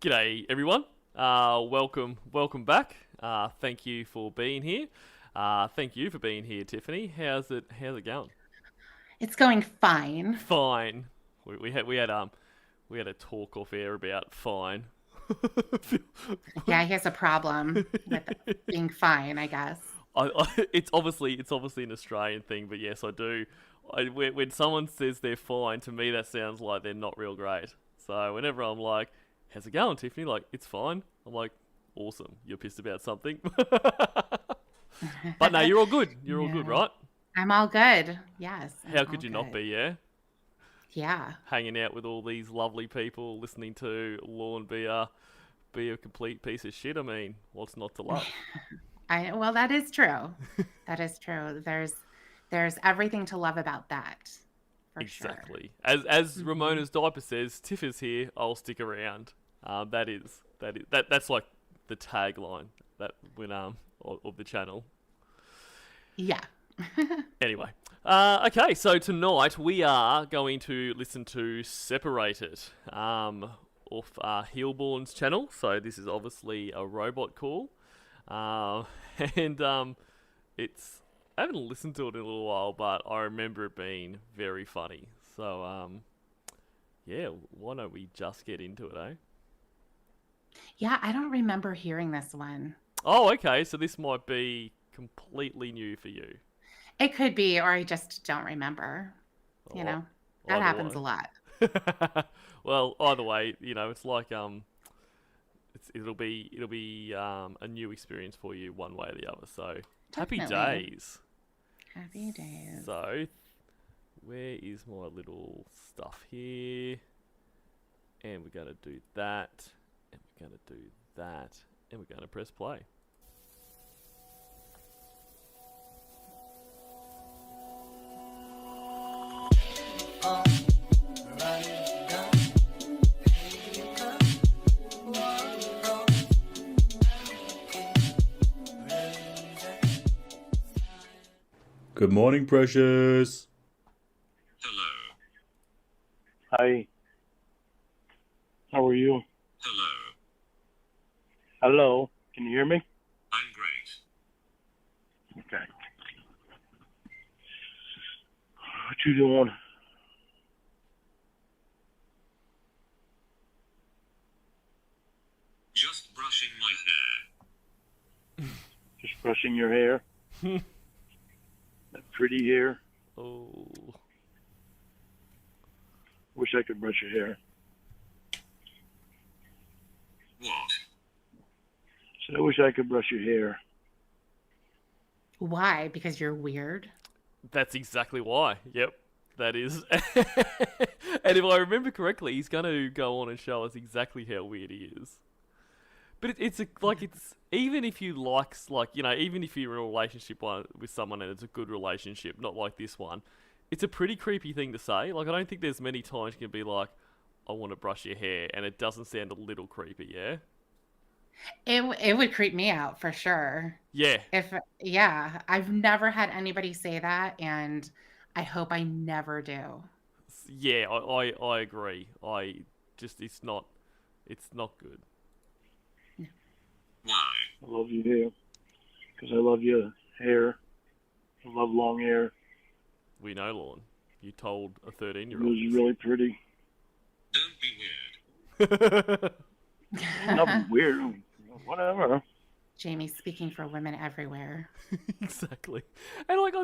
G'day, everyone. Welcome back. Thank you for being here. Thank you for being here, Tiffany. How's it going? It's going fine. Fine. We had a talk off air about fine. Yeah, he has a problem with being fine, I guess. It's obviously an Australian thing, but yes, I do. When someone says they're fine, to me that sounds like they're not real great. So whenever I'm like, "How's it going, Tiffany?" Like, "It's fine." I'm like, "Awesome. You're pissed about something." But no, you're all good. You're all good, Yeah. right? I'm all good. Yes, I'm How all could you not good. be? Yeah, Yeah. hanging out with all these lovely people, listening to Lorne be a complete piece of shit. I mean, what's not to love? Well, that is true. That is true. There's everything to love about that, for sure. Exactly. As Hmm. Ramona's diaper says, "Tiff is here. I'll stick around." That's like the tagline that when of the channel. Yeah. Anyway, okay. So tonight we are going to listen to "Separated" off Heelborn's channel. So this is obviously a robot call, uh, and it's I haven't listened to it in a little while, but I remember it being very funny. So yeah, why don't we just get into it, eh? Yeah, I don't remember hearing this one. Oh, okay. So this might be completely new for you. It could be, or I just don't remember. You Or know, that either happens way. a lot. Well, either way, it's like it'll be a new experience for you one way or the other. So happy Definitely. days. Happy days. So where is my little stuff here? And we're gonna do that, and we're gonna do that, and we're gonna press play. Good morning, precious. Hello. Hi, how are you? Hello. Hello, can you hear me? I'm great. Okay. What you doing? Just brushing my hair. Just brushing your hair? That pretty hair? Oh, Wish I could brush your hair. What? So I wish I could brush your hair. Why? Because you're weird? that's exactly why. Yep, that is. And if I remember correctly, he's going to go on and show us exactly how weird he is. But it's even if you even if you're in a relationship with someone and it's a good relationship, not like this one, it's a pretty creepy thing to say. Like I don't think there's many times you can be like, "I want to brush your hair," and it doesn't sound a little creepy. Yeah, It would creep me out for sure. yeah, If Yeah, I've never had anybody say that, and I hope I never do. yeah. I agree. I just it's not good. Why? I love your hair. Because I love your hair. I love long hair. We know, Lorne. You told a It 13-year-old was this. really pretty. Don't be weird. Not weird. Whatever. Jamie speaking for women everywhere. Exactly. And like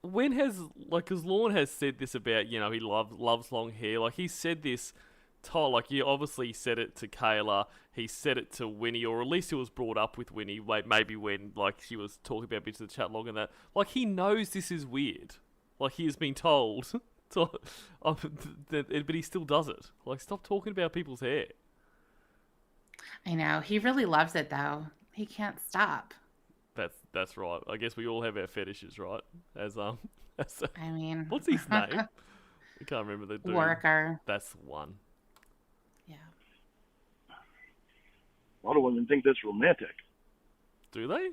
when has like because Lorne has said this about he loves long hair. Like he said this to like he obviously said it to Kayla. He said it to Winnie, or at least it was brought up with Winnie. Maybe when like she was talking about bits of the chat log and that. Like he knows this is weird. Like he has been told. To, but he still does it. Like stop talking about people's hair. I know. He really loves it though. He can't stop. That's right. I guess we all have our fetishes, right? As as, I mean, what's his name? I can't remember the dude. worker. That's the one. Yeah. A lot of women think that's romantic. Do they?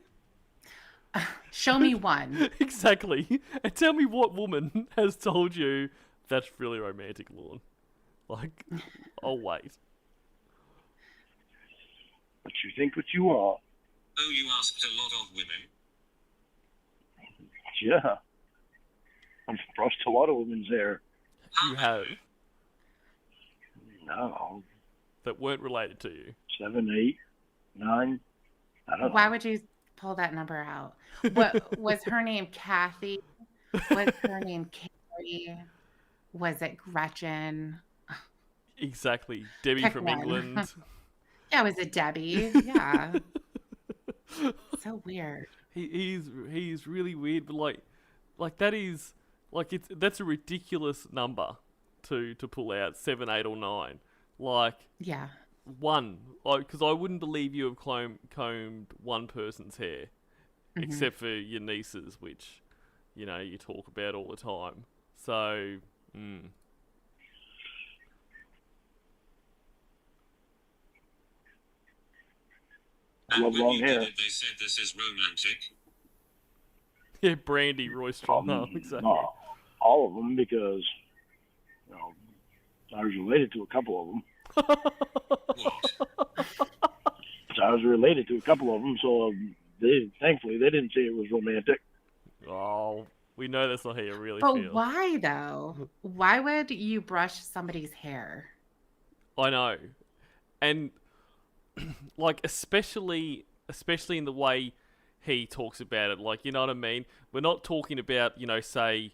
Show me one. Exactly. And tell me what woman has told you that's really romantic, Lorne. Like, I'll wait. But you think what you want. Oh, you asked a lot of women. Yeah. I've brushed a lot of women's hair. How You many? have No, that weren't related to you. 7, 8, 9. I don't Why know. would you pull that number out? What was her name? Kathy? Was her name Carrie? Was it Gretchen? Exactly. Debbie Pick from one. England. Yeah, was it Debbie? Yeah. So weird. He's really weird, but like that is like that's a ridiculous number to pull out 7, 8, or 9. Like Yeah. one, because I wouldn't believe you have combed one person's hair, Mhm. except for your nieces, which you talk about all the time. So, I And love when long you hair. did it, they said this is romantic. yeah, Brandy Roystrom. No, exactly. No, all of them, because I was related to a couple of them. What? So I was related to a couple of them, so thankfully they didn't say it was romantic. Oh, we know that's not how you really But feel. why though? Why would you brush somebody's hair? I know, and like especially in the way he talks about it, like, you know what I mean. We're not talking about say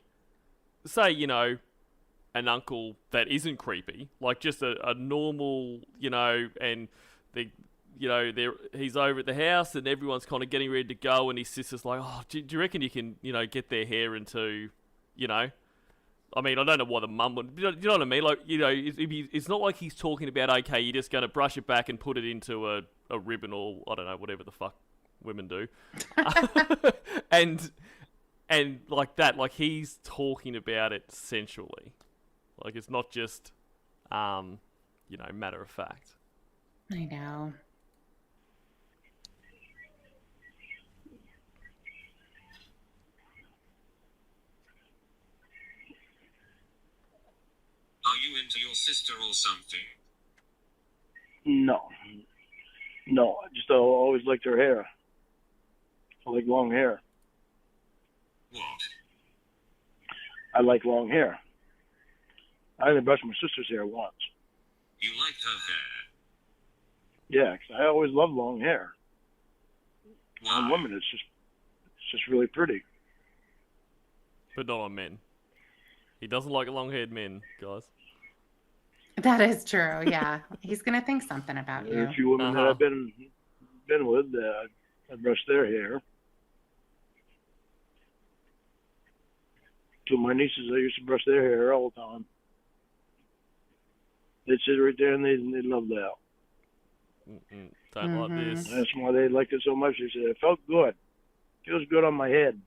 an uncle that isn't creepy, like just a normal and the he's over at the house and everyone's kind of getting ready to go, and his sister's like, oh, do you reckon you can get their hair into I mean, I don't know why the mum would. You know what I mean? Like, it's not like he's talking about, okay, you're just going to brush it back and put it into a ribbon, or I don't know, whatever the fuck women do. and like that, like he's talking about it sensually. Like it's not just matter of fact. I know. Are you into your sister or something? No, I just always liked her hair. I like long hair. What? I like long hair. I only brushed my sister's hair once. You liked her hair? Yeah, 'cause I always loved long hair. On Why? women, it's just really pretty. But not on men. He doesn't like long-haired men, guys. That is true. Yeah. He's going to think something about There are you. a few women that I've been with that I brushed their hair. Two of my nieces, I used to brush their hair all the time. They'd sit right there and they'd love that. Don't like Mhm. this. That's why they liked it so much. They said, it felt good. Feels good on my head.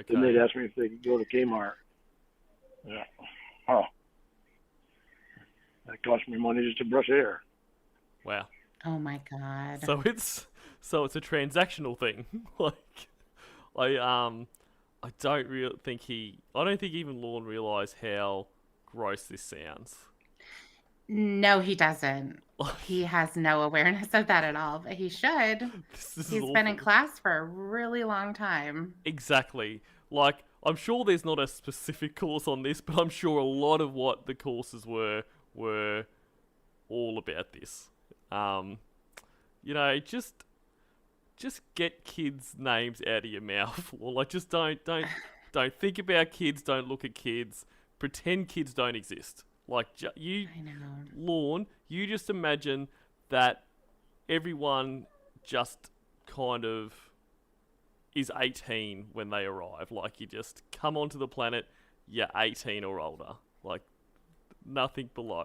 Okay. Then they'd ask me if they could go to Kmart. Yeah. Oh. That cost me money just to brush hair. Wow. Oh my God. So it's a transactional thing. Like, I don't think even Lorne realised how gross this sounds. No, he doesn't. He has no awareness of that at all, but he should. This is He's been in awful. class for a really long time. Exactly. Like, I'm sure there's not a specific course on this, but I'm sure a lot of what the courses were all about this. Just get kids' names out of your mouth, or like just don't think about kids. Don't look at kids. Pretend kids don't exist. Like I know. Lorne, you just imagine that everyone just kind of is 18 when they arrive. Like, you just come onto the planet, you're 18 or older. Like, nothing below.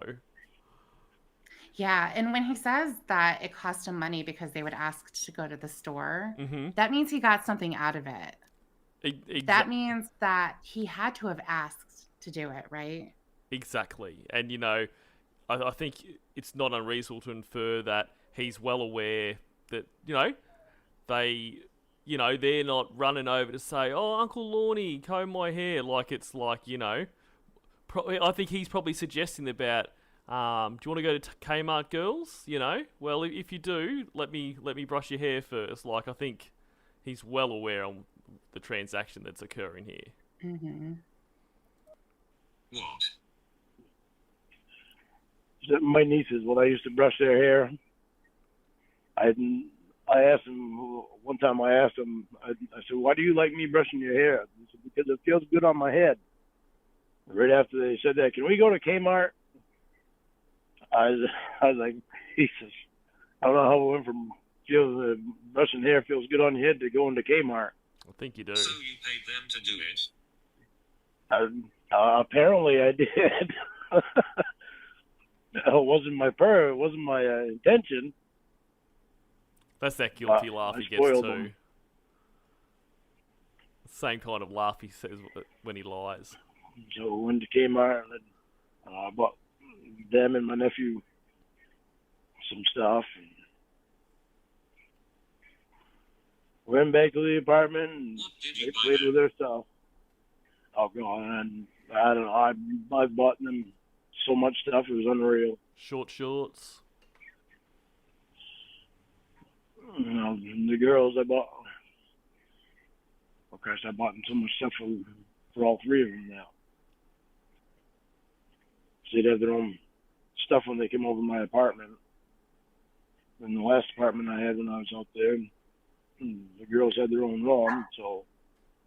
Yeah, and when he says that it cost him money because they would ask to go to the store, Mm-hmm. that means he got something out of it. That means that he had to have asked to do it, right? Exactly. And, I think it's not unreasonable to infer that he's well aware that, they're not running over to say, oh, Uncle Lorne, comb my hair. Like, it's like, I think he's probably suggesting about, do you want to go to Kmart, girls? You know, well, if you do, let me brush your hair first. Like, I think he's well aware on the transaction that's occurring here. Mm-hmm. What? My nieces, when I used to brush their hair, I asked them one time. I asked them. I said, "Why do you like me brushing your hair?" They said, "Because it feels good on my head." Right after they said that, can we go to Kmart? I was like, Jesus. I don't know how we went from brushing hair feels good on your head to going to Kmart. I think you do. So you paid them to do it? Apparently, I did. It wasn't my intention. That's that guilty laugh I he gets spoiled too. him. Same kind of laugh he says when he lies. So we went to Kmart and I bought them and my nephew some stuff. And went back to the apartment and What did they you buy played them? with their stuff. Oh God! And I don't know. I bought them so much stuff. It was unreal. Short shorts. You know, the girls I bought. Of course, I bought them so much stuff for all three of them now. So they'd have their own stuff when they came over to my apartment. In the last apartment I had when I was out there, the girls had their own room, so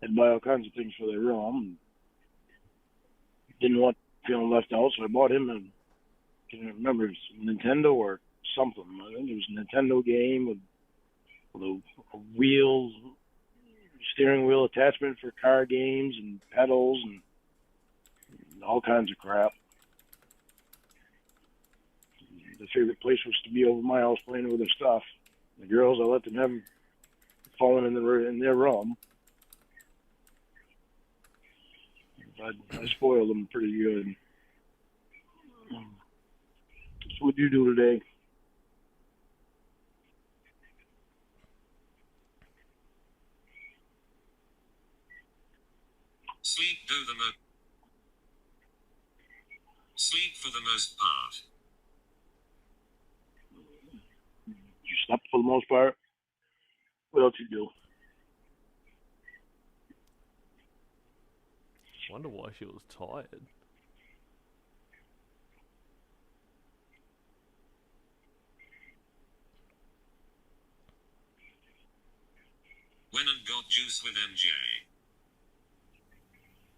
I'd buy all kinds of things for their room. Didn't want feeling left out, so I bought him a, I can't remember, it was Nintendo or something. I think it was a Nintendo game with a wheel, steering wheel attachment for car games and pedals and all kinds of crap. The favorite place was to be over my house playing with their stuff. The girls, I let them have fallen in their room. I spoiled them pretty good. So what'd you do today? Sleep Sleep for the most part. You slept for the most part? What else you do? Wonder why she was tired. Went and got juice with MJ.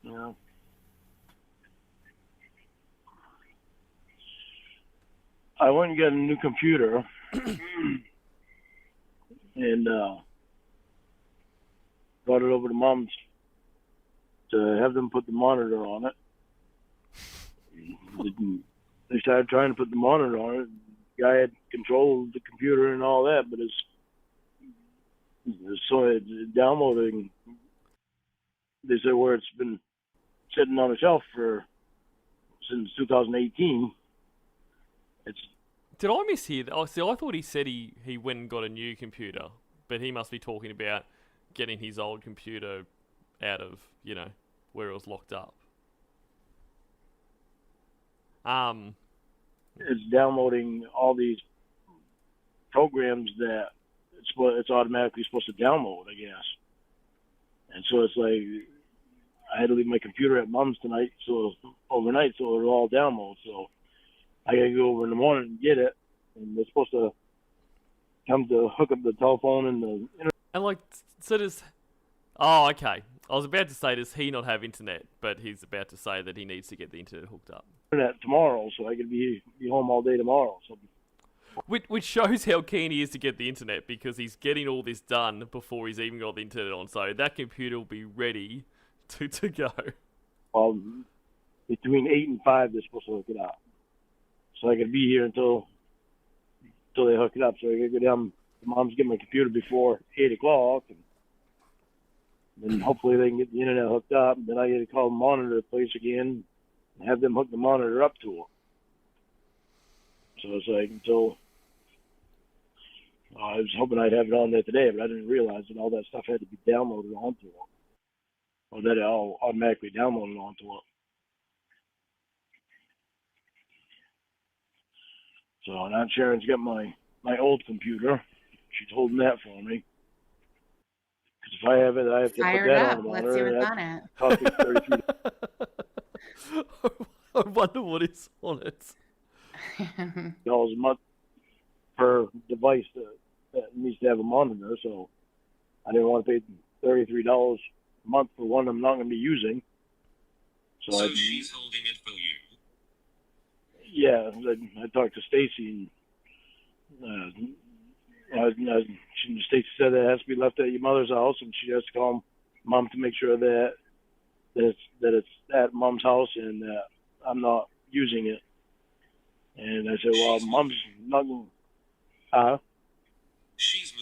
Yeah. I went and got a new computer and brought it over to Mom's to have them put the monitor on it. They started trying to put the monitor on it. The guy had controlled the computer and all that, but it's downloading. They said where it's been sitting on a shelf since 2018. Did I mishear that? Oh, see, I thought he said he went and got a new computer, but he must be talking about getting his old computer out of, where it was locked up. It's downloading all these programs that it's automatically supposed to download, I guess. And so it's like I had to leave my computer at Mom's tonight, overnight, so it'll all download. So I gotta go over in the morning and get it, and they're supposed to come to hook up the telephone and the internet. And so does... Oh, okay. I was about to say, does he not have internet? But he's about to say that he needs to get the internet hooked up. Tomorrow, so I could be home all day tomorrow. So. Which shows how keen he is to get the internet, because he's getting all this done before he's even got the internet on. So that computer will be ready to go. Well, between 8 and 5, they're supposed to hook it up. So I could be here until they hook it up. So I gotta go down to Mom's, get my computer before 8 o'clock, and then hopefully they can get the internet hooked up. And then I gotta call the monitor place again and have them hook the monitor up to it. So it's like until I was hoping I'd have it on there today, but I didn't realize that all that stuff had to be downloaded onto it, or that it all automatically downloaded onto it. So now Sharon's got my old computer. She's holding that for me. Because if I have it, I have to put Fired that up. on the Let's monitor. see And what's that on it. cost me $33 I wonder what is on it. a month per device that needs to have a monitor. So I didn't want to pay $33 a month for one I'm not going to be using. So she's holding it for you. Yeah, I talked to Stacy, and Stacy said it has to be left at your mother's house, and she has to call Mom to make sure that it's at Mom's house and that I'm not using it. And I said, well, Mom's not going to... She's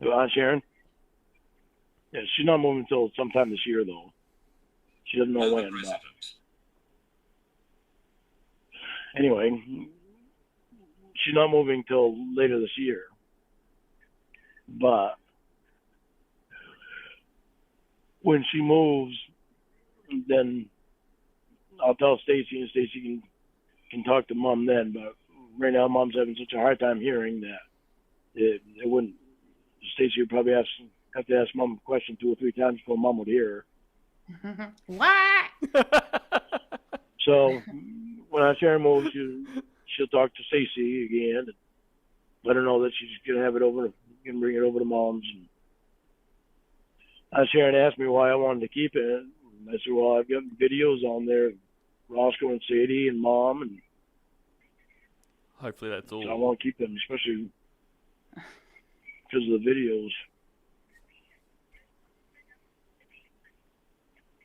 moving. Aunt Sharon? Yeah, she's not moving until sometime this year, though. She doesn't know No, the when. But president. anyway, she's not moving till later this year. But when she moves, then I'll tell Stacy, and Stacy can talk to Mom then. But right now, Mom's having such a hard time hearing that it wouldn't. Stacy would probably have to ask Mom a question 2 or 3 times before Mom would hear her. What? So when Aunt Sharon moves, she'll talk to Stacy again and let her know that she's gonna have it over, gonna bring it over to Mom's. And Aunt Sharon asked me why I wanted to keep it. And I said, well, I've got videos on there, Roscoe and Sadie and Mom, and Hopefully that's all. so I want to keep them, especially because of the videos.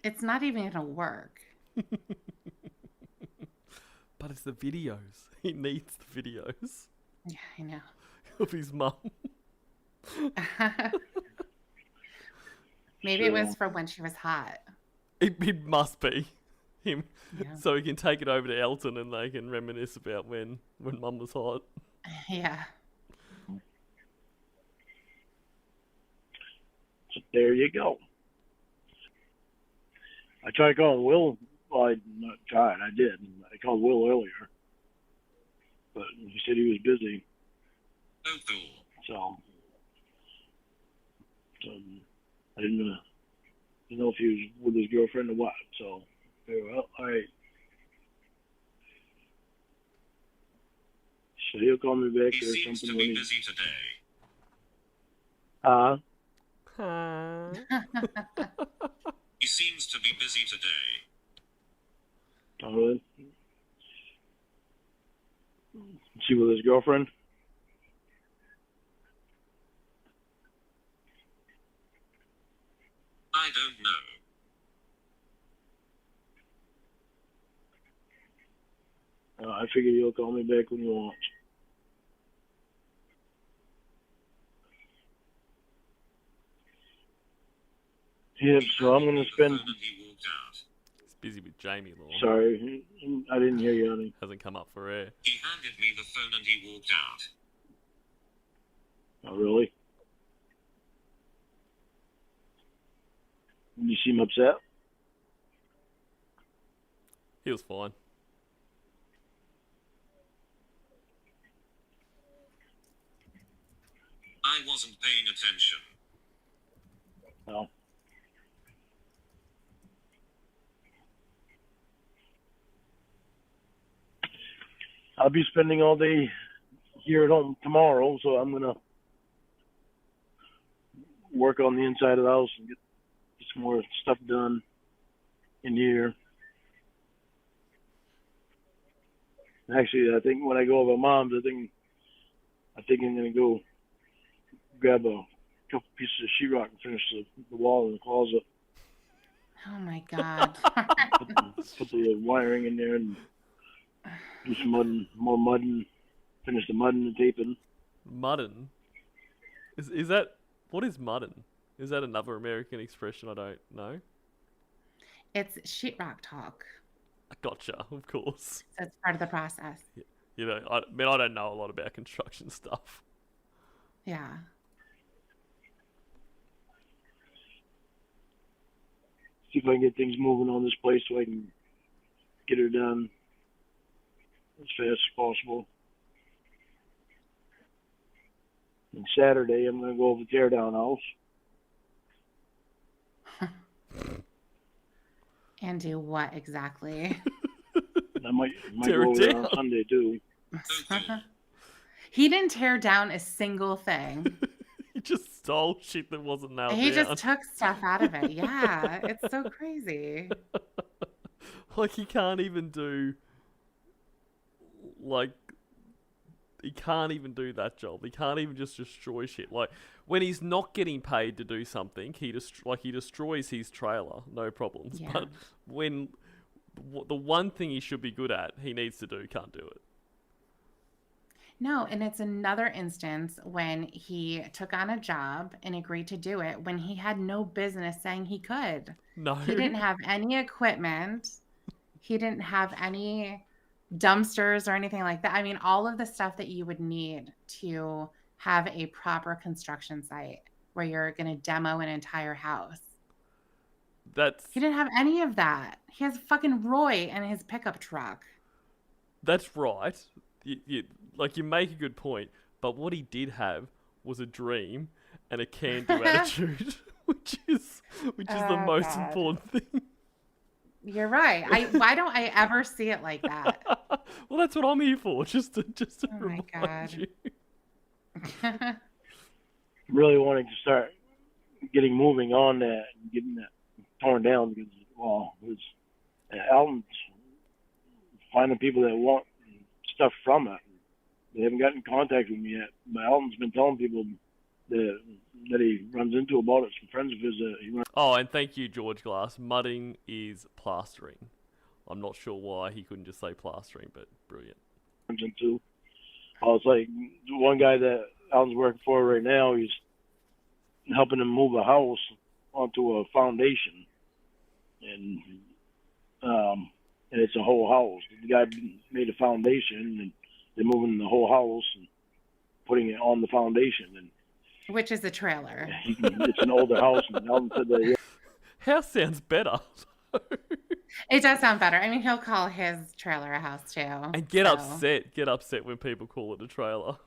It's not even going to work. But it's the videos. He needs the videos Yeah, I know. of his mum. Maybe it was for when she was hot. It must be him. Yeah. So he can take it over to Elton and they can reminisce about when Mum was hot. Yeah. So there you go. I tried calling Will. Well, I did. I called Will earlier, but he said he was busy. Oh, cool. So I didn't know if he was with his girlfriend or what. So, well, all right. So he'll call me back He or seems something to when be he... busy today. He seems to be busy today. Oh, really? Is he with his girlfriend? I don't know. I figured he'll call me back when he wants. Yeah, so I'm going to spend... And he walked out. He's busy with Jamie Lorne. Sorry, I didn't hear you, honey. Hasn't come up for air. He handed me the phone and he walked out. Oh, really? You seem upset? He was fine. I wasn't paying attention. No. I'll be spending all day here at home tomorrow, so I'm going to work on the inside of the house and get some more stuff done in here. Actually, I think when I go over to Mom's, I think I'm going to go grab a couple pieces of sheetrock and finish the wall in the closet. Oh my God. Put the wiring in there and do some more mudding, finish the mudding and taping. Muddin? Is that... What is muddin? Is that another American expression I don't know? It's sheetrock talk. Gotcha, of course. So it's part of the process. You know, I don't know a lot about construction stuff. Yeah. See if I can get things moving on this place so I can get her done. as fast as possible. And Saturday, I'm going to go over to the teardown house. And do what exactly? And I might Tear go it over there down. on Sunday too. He didn't tear down a single thing. He just stole shit that wasn't nailed He down. just took stuff out of it. Yeah, it's so crazy. Like, he can't even do... Like, he can't even do that job. He can't even just destroy shit. Like, when he's not getting paid to do something, he destroys his trailer, no problems. Yeah. But when the one thing he should be good at, he needs to do, can't do it. No, and it's another instance when he took on a job and agreed to do it when he had no business saying he could. No. He didn't have any equipment. He didn't have any dumpsters or anything like that. I mean, all of the stuff that you would need to have a proper construction site where you're going to demo an entire house. He didn't have any of that. He has fucking Roy and his pickup truck. That's right. You make a good point, but what he did have was a dream and a can-do attitude, which is the most God. important thing. You're right. Why don't I ever see it like that? Well, that's what I'm here for, just to Oh my remind God. you. Really wanting to start getting moving on that and getting that torn down because, well, it was Alton's finding people that want stuff from it. They haven't gotten in contact with me yet. But Alton's been telling people that he runs into about it. Some friends of his, he runs Oh, and thank you, George Glass. Mudding is plastering. I'm not sure why he couldn't just say plastering, but brilliant. into. It's like one guy that Alton's working for right now, he's helping him move a house onto a foundation. And it's a whole house. The guy made a foundation, and they're moving the whole house and putting it on the foundation. And Which is a trailer. it's an older house, and Alton said that. Yeah, House sounds better. It does sound better. I mean, he'll call his trailer a house too. And get upset when people call it a trailer.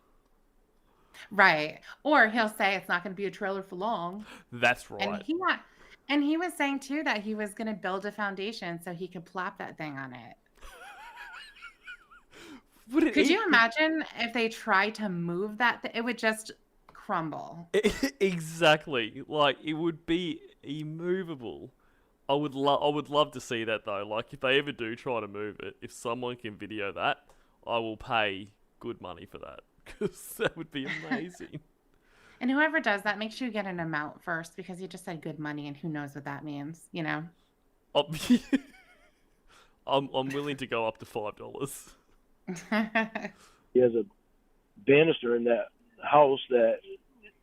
Right. Or he'll say it's not going to be a trailer for long. That's right. And he was saying too that he was going to build a foundation so he could plop that thing on it. Could you imagine if they tried to move that? It would just crumble. Exactly. Like, it would be immovable. I would love to see that though. Like, if they ever do try to move it, if someone can video that, I will pay good money for that because that would be amazing. And whoever does that, make sure you get an amount first because you just said good money, and who knows what that means, you know? I'm willing to go up to $5. he has a banister in that house that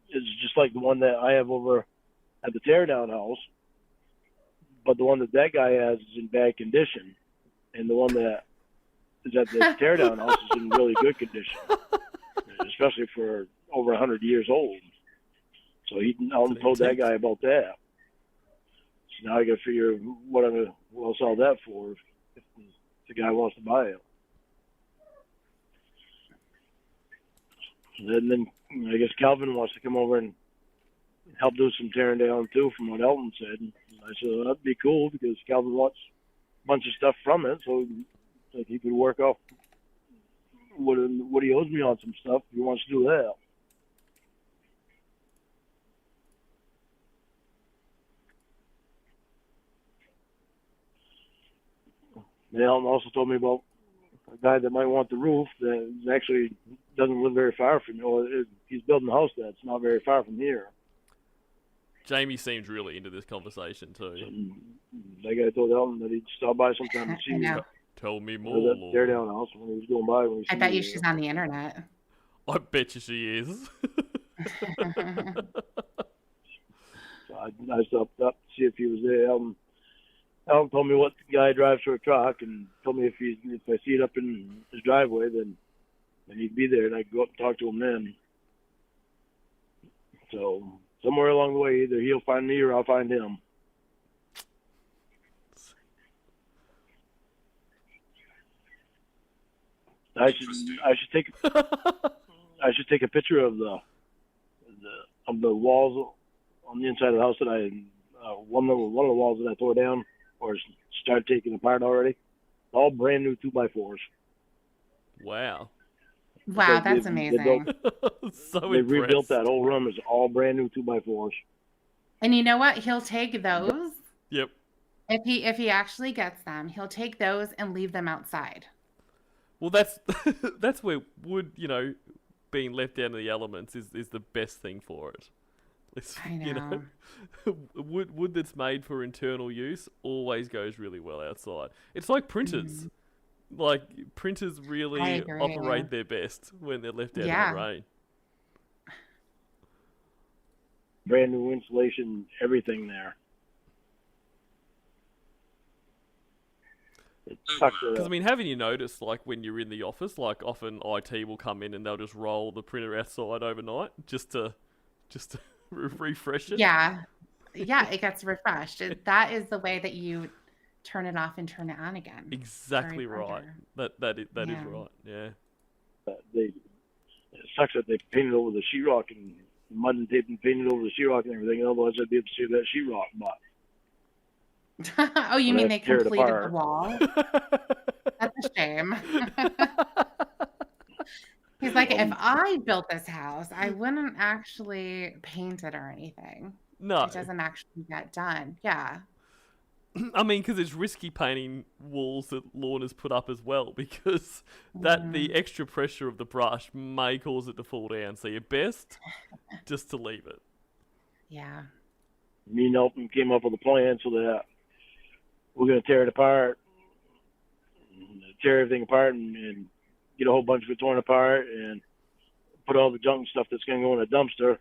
is just like the one that I have over at the teardown house, but the one that guy has is in bad condition, and the one that is at the teardown house is in really good condition, especially for over 100 years old. So Alton told that guy about that. So now I got to figure what I'll sell that for if the guy wants to buy it. And then I guess Calvin wants to come over and help do some tearing down too, from what Alton said. And I said, well, that'd be cool because Calvin wants a bunch of stuff from it, so like he could work off what he owes me on some stuff if he wants to do that. And Alton also told me about a guy that might want the roof that actually doesn't live very far from me. Well, he's building a house that's not very far from here. Jamie seems really into this conversation too. So, that guy told Alton that he'd stop by sometime and see me. Tell me more. That teardown house when he was going by. I bet you she's on the internet. I bet you she is. So I stopped up to see if he was there. Alton told me what guy drives for a truck and told me if I see it up in his driveway, then he'd be there and I could go up and talk to him then. So somewhere along the way, either he'll find me or I'll find him. I should take a picture of the walls on the inside of the house that one of the walls that I tore down or started taking apart already. All brand new 2x4s. Wow. Wow, that's amazing. So They rebuilt impressed. that whole room as all brand new 2x4s. And you know what? He'll take those. Yep. If he actually gets them, he'll take those and leave them outside. Well, that's that's where wood, being left out in the elements is the best thing for it. I know. Wood that's made for internal use always goes really well outside. It's like printers. Like printers really operate their best when they're left out in the rain. Brand new insulation, everything there. It sucks. Because haven't you noticed, like when you're in the office, like often IT will come in and they'll just roll the printer outside overnight just to refresh it. Yeah, it gets refreshed. That is the way that you turn it off and turn it on again. Exactly right. That is right. Yeah. It sucks that they painted over the sheetrock and mud and tape and painted over the sheetrock and everything. Otherwise, I'd be able to see that sheetrock. But oh, you mean they completed the apart. wall? That's a shame. He's like, if I built this house, I wouldn't actually paint it or anything. No. It doesn't actually get done. Yeah. Because it's risky painting walls that Lorne has put up as well, because the extra pressure of the brush may cause it to fall down. So you're best just to leave it. Yeah. Me and Elton came up with a plan so that we're going to tear it apart, tear everything apart, and get a whole bunch of it torn apart, and put all the junk and stuff that's going to go in a dumpster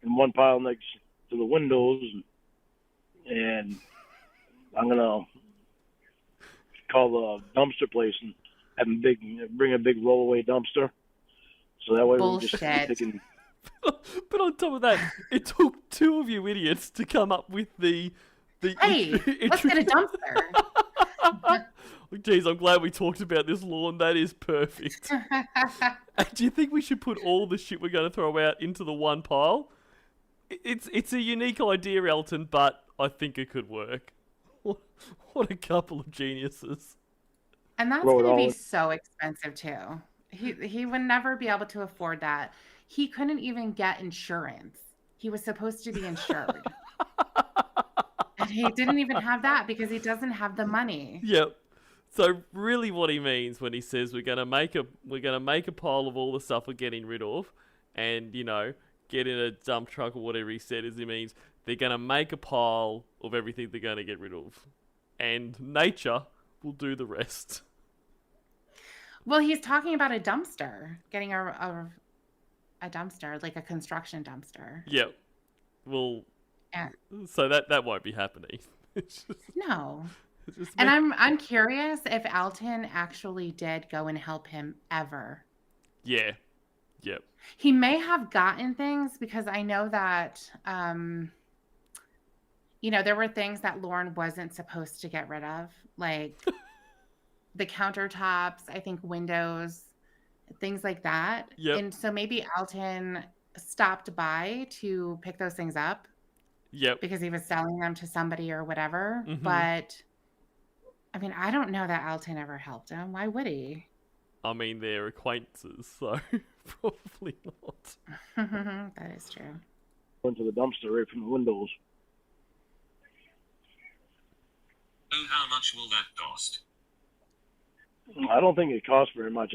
in one pile next to the windows, and I'm going to call the dumpster place and bring a big rollaway dumpster, so that way we just can. But on top of that, it took two of you idiots to come up with the. Hey, let's get a dumpster. Geez, I'm glad we talked about this, Lorne. That is perfect. Do you think we should put all the shit we're going to throw out into the one pile? It's a unique idea, Elton, but I think it could work. What a couple of geniuses. And that's going to be so expensive, too. He would never be able to afford that. He couldn't even get insurance. He was supposed to be insured. And he didn't even have that because he doesn't have the money. Yep. So really what he means when he says we're gonna make a pile of all the stuff we're getting rid of and, get in a dump truck or whatever he said is he means they're gonna make a pile of everything they're gonna get rid of. And nature will do the rest. Well, he's talking about a dumpster, getting a dumpster, like a construction dumpster. Yep. Well, so that won't be happening. No. And I'm curious if Alton actually did go and help him ever. Yeah. Yep. He may have gotten things because I know that there were things that Lorne wasn't supposed to get rid of, like the countertops, I think windows, things like that. Yep. And so maybe Alton stopped by to pick those things up. Yep. Because he was selling them to somebody or whatever. Mm-hmm. But, I don't know that Alton ever helped him. Why would he? They're acquaintances, so probably not. That is true. Went to the dumpster right from the windows. Oh, how much will that cost? I don't think it costs very much.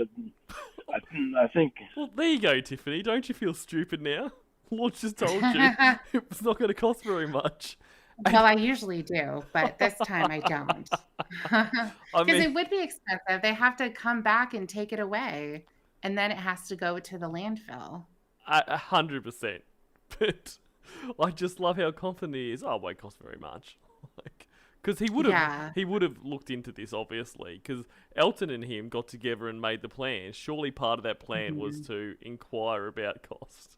I think. Well, there you go, Tiffany. Don't you feel stupid now? Lord just told you it was not going to cost very much. Well, I usually do, but this time I don't. Because it would be expensive. They have to come back and take it away, and then it has to go to the landfill. 100%. But I just love how confident he is. Oh, it won't cost very much. Because he would have looked into this, obviously, because Elton and him got together and made the plan. Surely part of that plan was to inquire about cost.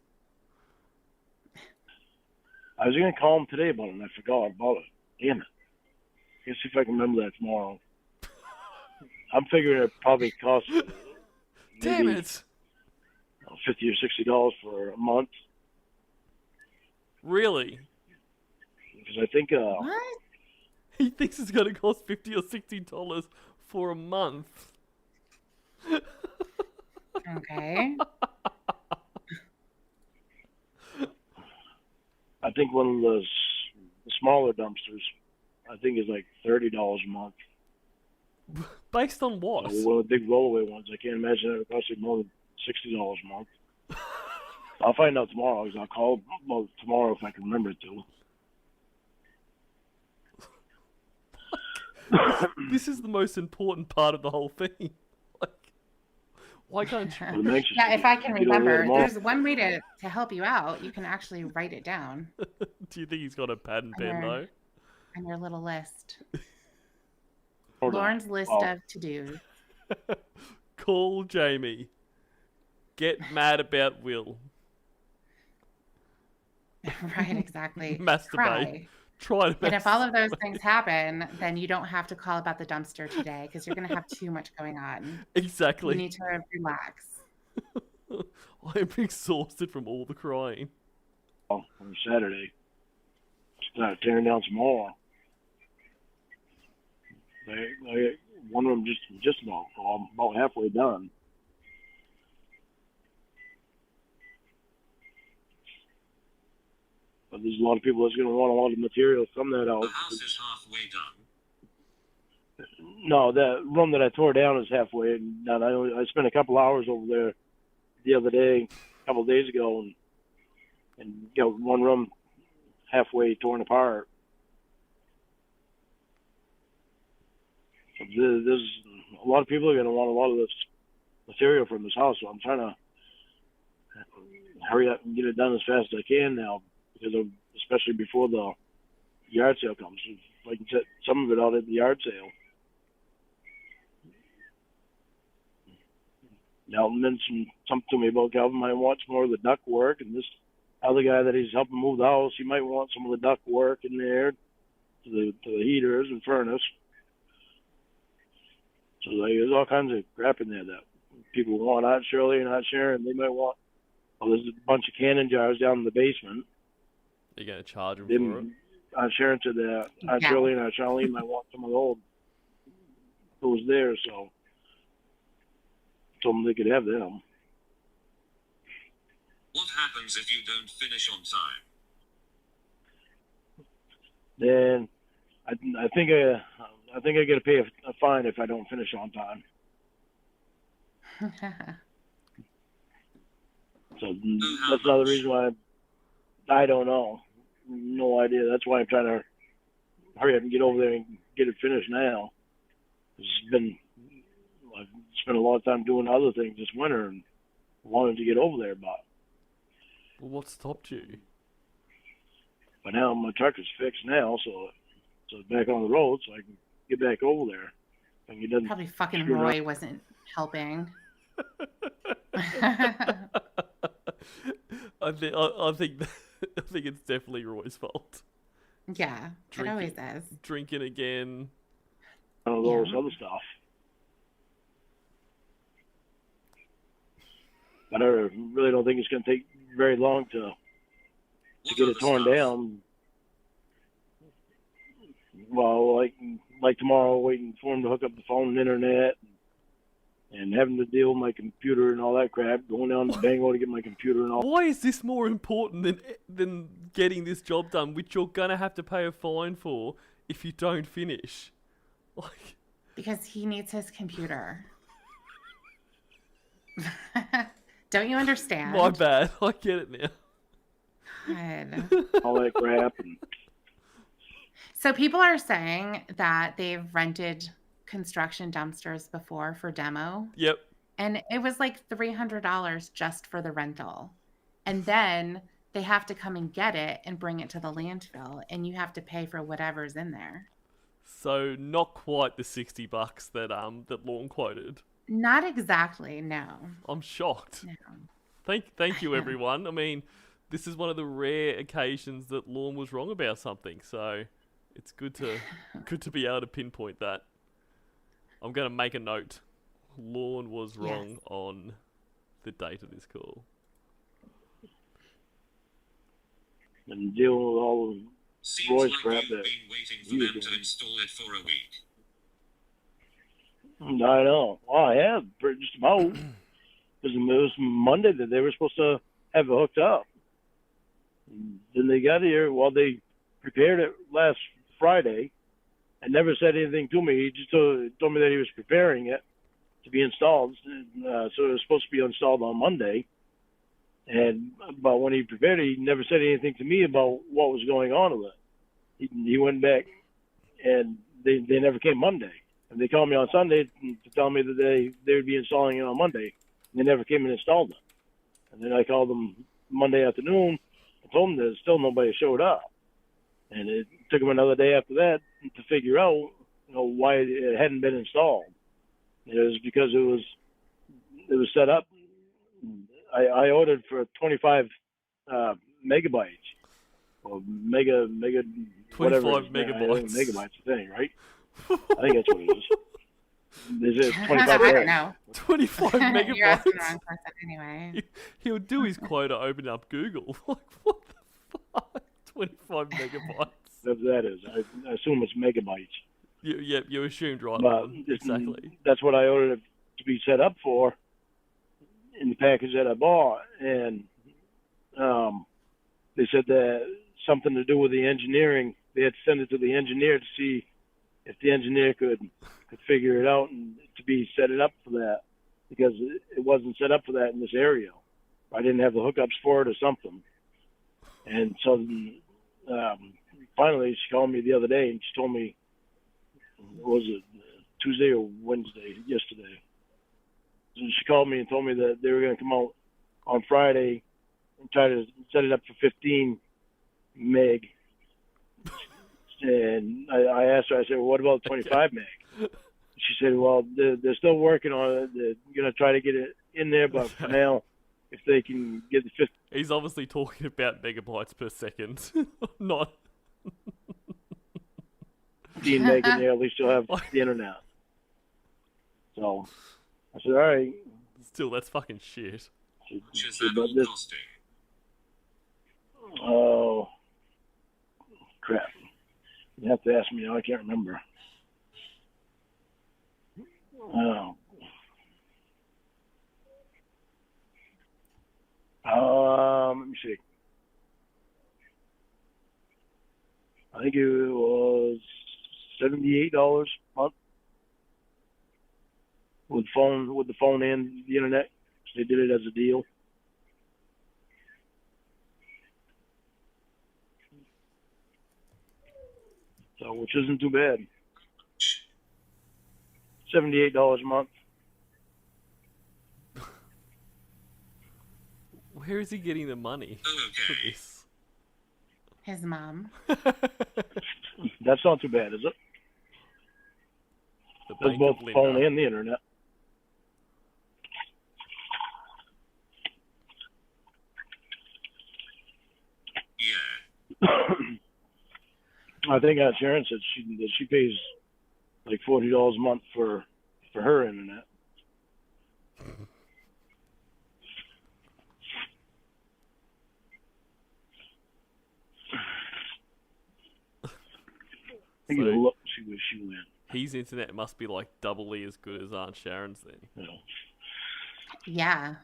I was going to call him today about it, and I forgot about it. Damn it. Let's see if I can remember that tomorrow. I'm figuring it probably costs Damn maybe it! $50 or $60 for a month. Really? Because I think What? He thinks it's gonna cost $50 or $60 for a month. Okay. I think one of the smaller dumpsters, I think is like $30 a month. Based on what? So one of the big rollaway ones, I can't imagine that would cost you more than $60 a month. I'll find out tomorrow. I'll call tomorrow if I can remember to. This is the most important part of the whole thing. Like, why can't you? But I'm anxious Yeah, to if I can get over there remember, tomorrow. there's one way to help you out. You can actually write it down Do you think he's got a pad and pen though? on your little list. Hold on. Lauren's list Oh. of to-dos. Call Jamie. Get mad about Will. Right, exactly. Masturbate. Cry. Try to. And if all of those things happen, then you don't have to call about the dumpster today because you're going to have too much going on. Exactly. You need to relax. I am exhausted from all the crying. On Saturday. Start tearing down some more. One of them just about halfway done. But there's a lot of people that's going to want a lot of material from that house. The house is halfway done. No, the room that I tore down is halfway done. I spent a couple hours over there the other day, a couple of days ago, and one room halfway torn apart. So there's a lot of people are going to want a lot of this material from this house, so I'm trying to hurry up and get it done as fast as I can now, because especially before the yard sale comes. If I can set some of it out at the yard sale. Now, mentioned something to me about Calvin might want some more of the duct work, and this other guy that he's helping move the house, he might want some of the duct work in there to the heaters and furnace. So there's all kinds of crap in there that people want. Aunt Shirley and Aunt Sharon, they might want. Oh, there's a bunch of canning jars down in the basement. You're going to charge him for it? Aunt Sharon said that Aunt Shirley and Aunt Charlene might want some of the old those there, so told them they could have them. What happens if you don't finish on time? Then I think I got to pay a fine if I don't finish on time. So that's another reason why I don't know. No idea. That's why I'm trying to hurry up and get over there and get it finished now. I've spent a lot of time doing other things this winter and wanted to get over there, but Well, what stopped you? now my truck is fixed now, so it's back on the road, so I can get back over there. And it doesn't Probably fucking screw it Roy up. wasn't helping. I think it's definitely Roy's fault. Yeah, it always is. Drinking again. All this other stuff. But I really don't think it's going to take very long to What get other it torn stuff? down. Well, like tomorrow, waiting for him to hook up the phone and internet, and having to deal with my computer and all that crap. Going down to Bangor to get my computer and all. Why is this more important than getting this job done, which you're gonna have to pay a fine for if you don't finish? Like, Because he needs his computer. Don't you understand? my bad. I get it now. God. All that crap. And So people are saying that they've rented construction dumpsters before for demo, Yep. and it was like $300 just for the rental. And then they have to come and get it and bring it to the landfill, and you have to pay for whatever's in there. So not quite the $60 that Lorne quoted. Not exactly, no. I'm shocked. No. Thank you, everyone. I mean, this is one of the rare occasions that Lorne was wrong about something, so it's good to be able to pinpoint that. I'm going to make a note. Lorne was wrong Yes. on the date of this call. And dealing with all the Seems Roy's like crap you've that been waiting for he was them to doing. install it for a week. I know. Well, I have just about. Because it was Monday that they were supposed to have it hooked up. And then they got here. Well, they prepared it last Friday and never said anything to me. He just told me that he was preparing it to be installed. So it was supposed to be installed on Monday. But when he prepared it, he never said anything to me about what was going on with it. He went back, and they never came Monday. And they called me on Sunday to tell me that they would be installing it on Monday. They never came and installed it. And then I called them Monday afternoon and told them that still nobody showed up. And it took them another day after that to figure out, why it hadn't been installed. It was because it was set up. I ordered for 25 megabytes or mega 25 whatever. I think megabytes. megabytes a thing, right? I think that's what it is. Is it 25 I don't megs? Oh, know. 25 You're asking the wrong megabytes. person anyway. He'll do his quota, open up Google. Like, what the fuck? 25 megabytes. Whatever that is. I assume it's megabytes. You assumed right. But Lorne. Exactly. that's what I ordered it to be set up for in the package that I bought. And they said that something to do with the engineering. They had to send it to the engineer to see if the engineer could figure it out and to be set it up for that, because it wasn't set up for that in this area. I didn't have the hookups for it or something. And so finally she called me the other day and she told me, was it Tuesday or Wednesday, yesterday? So she called me and told me that they were going to come out on Friday and try to set it up for 15 meg. And I asked her, I said, well, what about 25 meg? She said, well, they're still working on it. They're going to try to get it in there, but for now, if they can get the 15. He's obviously talking about megabytes per second, not. 15 meg in there, at least you'll have the internet. So I said, all right. Still, that's fucking shit. Which is that all costing? Oh, crap. You have to ask me now. I can't remember. Oh. Let me see. I think it was $78 a month with the phone and the internet. They did it as a deal. So, which isn't too bad. $78 a month. Where is he getting the money for Okay. this? His mom. That's not too bad, is it? The There's Bank both of the phone Linda. and the internet. Yeah. I think Sharon said she pays like $40 a month for her internet. I think So- it'll look see where she went. His internet must be like doubly as good as Aunt Sharon's then. You know. Yeah.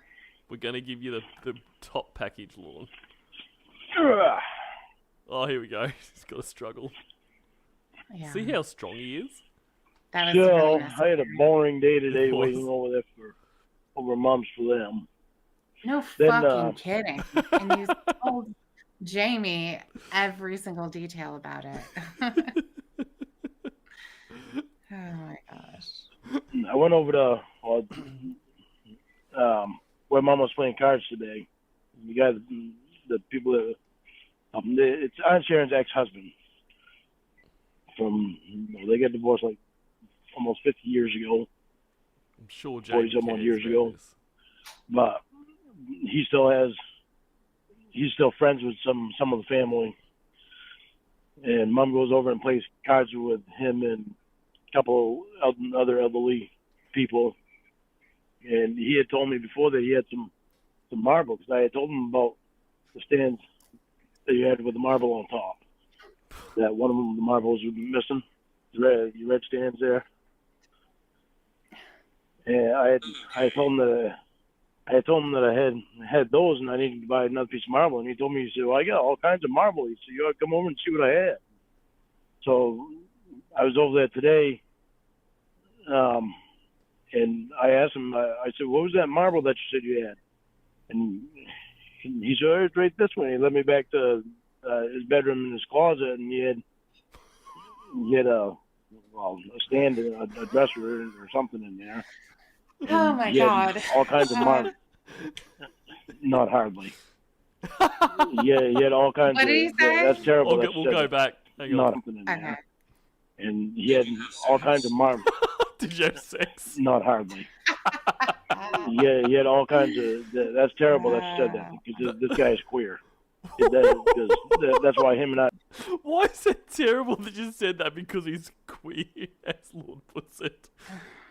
We're gonna give you the top package, Lorne. Ugh. Oh, here we go. He's got a struggle. Yeah. See how strong he is? That was So really I had a necessary. boring day today It was. waiting over there over mums for them. No Then, fucking kidding. And you told Jamie every single detail about it. Oh my gosh. I went over to where Mom was playing cards today. You guys, the people that it's Aunt Sharon's ex-husband. They got divorced like almost 50 years ago, I'm sure 40 Jamie some odd cares years about ago. this. but he's still friends with some of the family. And Mom goes over and plays cards with him and a couple other elderly people. and he had told me before that he had some marble, because I had told him about the stands that you had with the marble on top. That one of them, the marbles were missing. The red stands there. And I told him that I had those, and I needed to buy another piece of marble. And he told me, he said, "Well, I got all kinds of marble." He said, "You ought to come over and see what I had." So I was over there today, and I asked him. I said, "What was that marble that you said you had?" And he said, "Oh, it's right this way." He led me back to his bedroom and his closet, and he had a stand, a dresser or something in there. Oh my He had God. all kinds of marble. Not hardly. Yeah, he had all kinds What did he of. say? That's terrible. We'll go back. Hang Not on. something in Okay. there. And he had all kinds of marble. Did you have sex? Not hardly. Yeah, he had all kinds of. That's terrible that you said that, because this guy is queer. That's why him and I. Why is it terrible that you said that because he's queer, as Lorne puts it?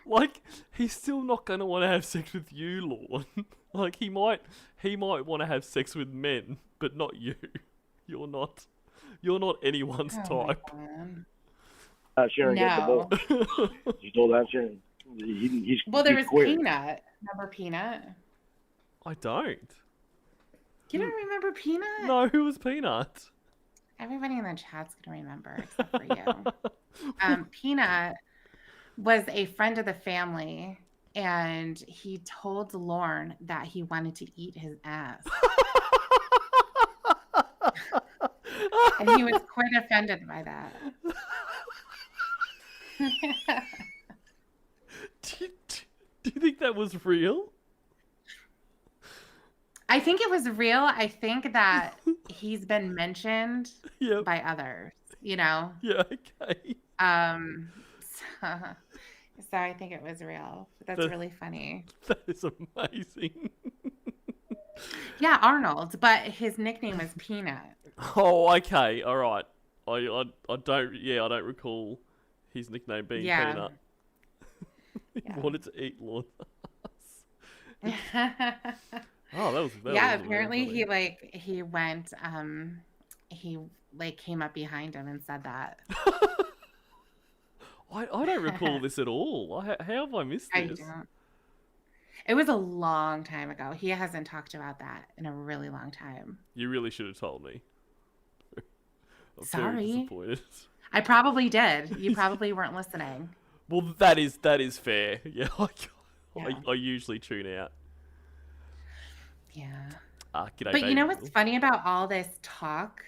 Like, he's still not going to want to have sex with you, Lorne. Like, he might want to have sex with men, but not you. You're not anyone's type. Sharon get the No. ball. He told Aunt Sharon. He's Well, there was queer. Peanut. Remember Peanut? I don't. You don't remember Peanut? No, who was Peanut? Everybody in the chat's gonna remember except for you. Peanut was a friend of the family, and he told Lorne that he wanted to eat his ass, and he was quite offended by that. Do you think that was real? I think it was real. I think that he's been mentioned Yep. by others, you know. Yeah, okay. So I think it was real. That's really funny. That is amazing. Yeah, Arnold, but his nickname was Peanut. Oh, okay. All right. I don't recall his nickname being Yeah. Peanut. He Yeah. wanted to eat Lorne. Yeah, Oh, that was apparently very he went he came up behind him and said that. I don't recall this at all. How have I missed I this? don't. It was a long time ago. He hasn't talked about that in a really long time. You really should have told me. I'm Sorry. very disappointed. I probably did. You probably weren't listening. Well, that is fair. Yeah, Yeah. I usually tune out. Yeah. G'day, But you know baby. what's funny about all this talk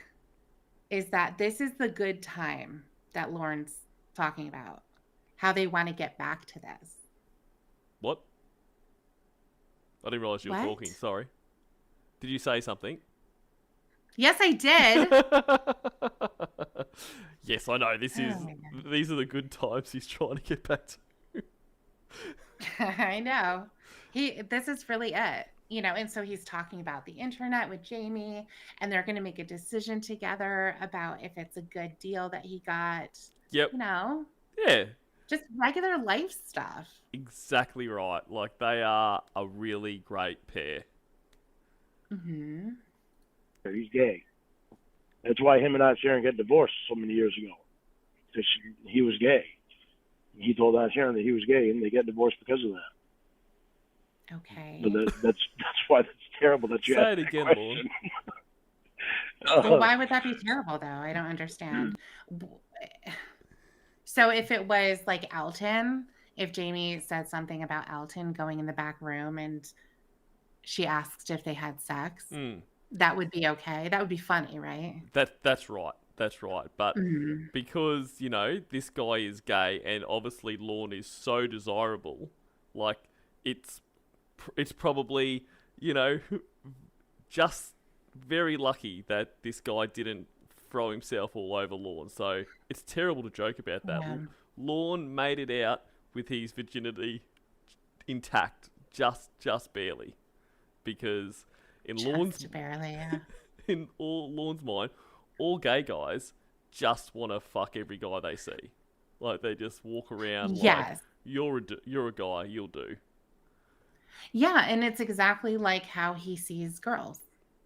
is that this is the good time that Lorne's talking about. How they want to get back to this. What? I didn't realize you were What? talking. Sorry. Did you say something? Yes, I did. Yes, I know. Oh my God. These are the good times he's trying to get back to. I know. This is really it. You know, and so he's talking about the internet with Jamie, and they're going to make a decision together about if it's a good deal that he got. Yep. You know, Yeah. just regular life stuff. Exactly right. Like, they are a really great pair. Mm-hmm. He's gay. That's why him and Aunt Sharon got divorced so many years ago, because he was gay. He told Aunt Sharon that he was gay, and they got divorced because of that. Okay. So that's why it's terrible that you Say asked it that again, question. Well, why would that be terrible, though? I don't understand. So if it was like Elton, if Jamie said something about Elton going in the back room and she asked if they had sex, that would be okay. That would be funny, right? That's right. That's right. But Mhm. because, you know, this guy is gay and obviously Lorne is so desirable, like, it's probably, you know, just very lucky that this guy didn't throw himself all over Lorne. So it's terrible to joke about that. Yeah. Lorne made it out with his virginity intact, just barely, because in Just barely, yeah. in Lorne's mind, all gay guys just want to fuck every guy they see. Like, they just walk around like, Yes. you're a guy, you'll do. Yeah, and it's exactly like how he sees girls.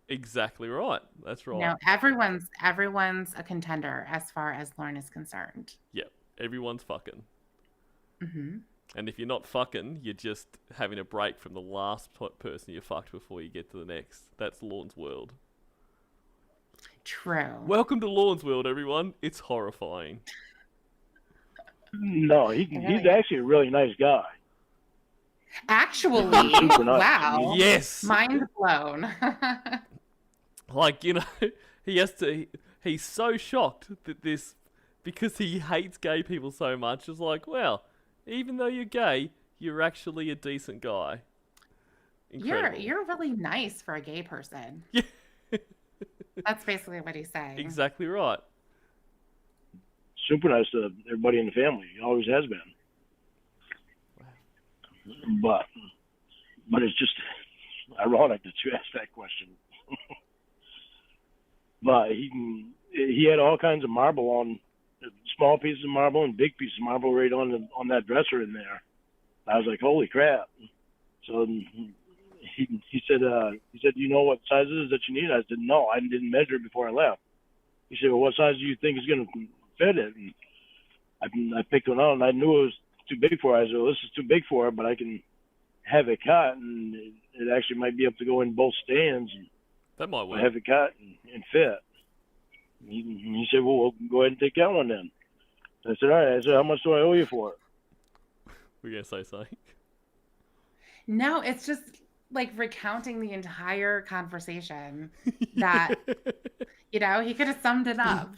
Exactly right. That's You right. know, everyone's a contender as far as Lorne is concerned. Yep. Everyone's fucking. Hmm. And if you're not fucking, you're just having a break from the last person you fucked before you get to the next. That's Lorne's world. True. Welcome to Lorne's world, everyone. It's horrifying. No, It he's really is. actually a really nice guy. Actually, He's super nice. wow. Yes. Mind blown. Like, you know, he has to. He's so shocked that this, because he hates gay people so much. It's like, well, even though you're gay, you're actually a decent guy. Incredible. You're really nice for a gay person. Yeah. That's basically what he's saying. Exactly right. Super nice to everybody in the family. He always has been. But it's just ironic that you asked that question. But he had all kinds of marble on, small pieces of marble and big pieces of marble right on that dresser in there. I was like, holy crap! So he said, you know what sizes that you need? I said, no, I didn't measure it before I left. He said, well, what size do you think is going to fit it? And I picked one out, and I knew it was too big for her. I said, well, this is too big for her, but I can have it cut, and it actually might be able to go in both stands. And That might work. have it cut and fit. And he said, well, go ahead and take that one then. I said, all right. I said, how much do I owe you for it? We're gonna say something. No, it's just like recounting the entire conversation that, you know, he could have summed it up.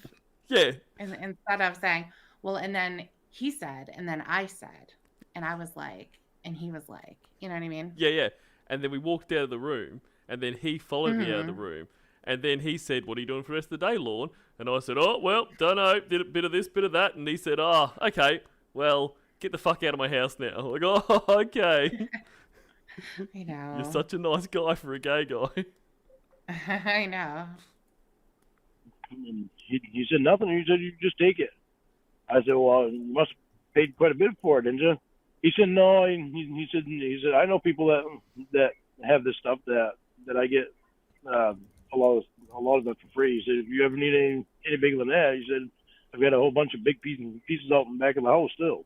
Yeah. Instead of saying, well, and then he said, and then I said, and I was like, and he was like, you know what I mean? Yeah. And then we walked out of the room, and then he followed me out of the room, and then he said, "What are you doing for the rest of the day, Lorne?" And I said, "Oh, well, don't know. Did a bit of this, bit of that." And he said, "Oh, okay. Well, get the fuck out of my house now." Like, oh, okay. I know. You're such a nice guy for a gay guy. I know. And he said nothing. He said, you just take it. I said, well, you must have paid quite a bit for it, didn't you? He said, no. He said, I know people that have this stuff that I get a lot of that for free. He said, if you ever need any bigger than that, he said, I've got a whole bunch of big pieces out in the back of the house still.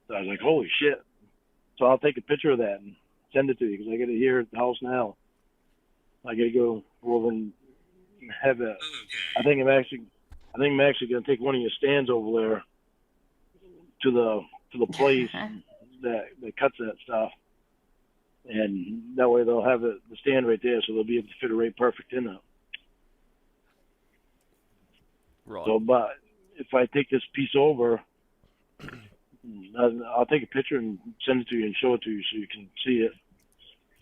So I was like, holy shit. So I'll take a picture of that and send it to you, because I got it here at the house now. I got to go over and have it. I think I'm actually going to take one of your stands over there to the place that cuts that stuff, and that way they'll have the stand right there, so they'll be able to fit it right perfect in it. Right. So, but if I take this piece over, I'll take a picture and send it to you and show it to you so you can see it.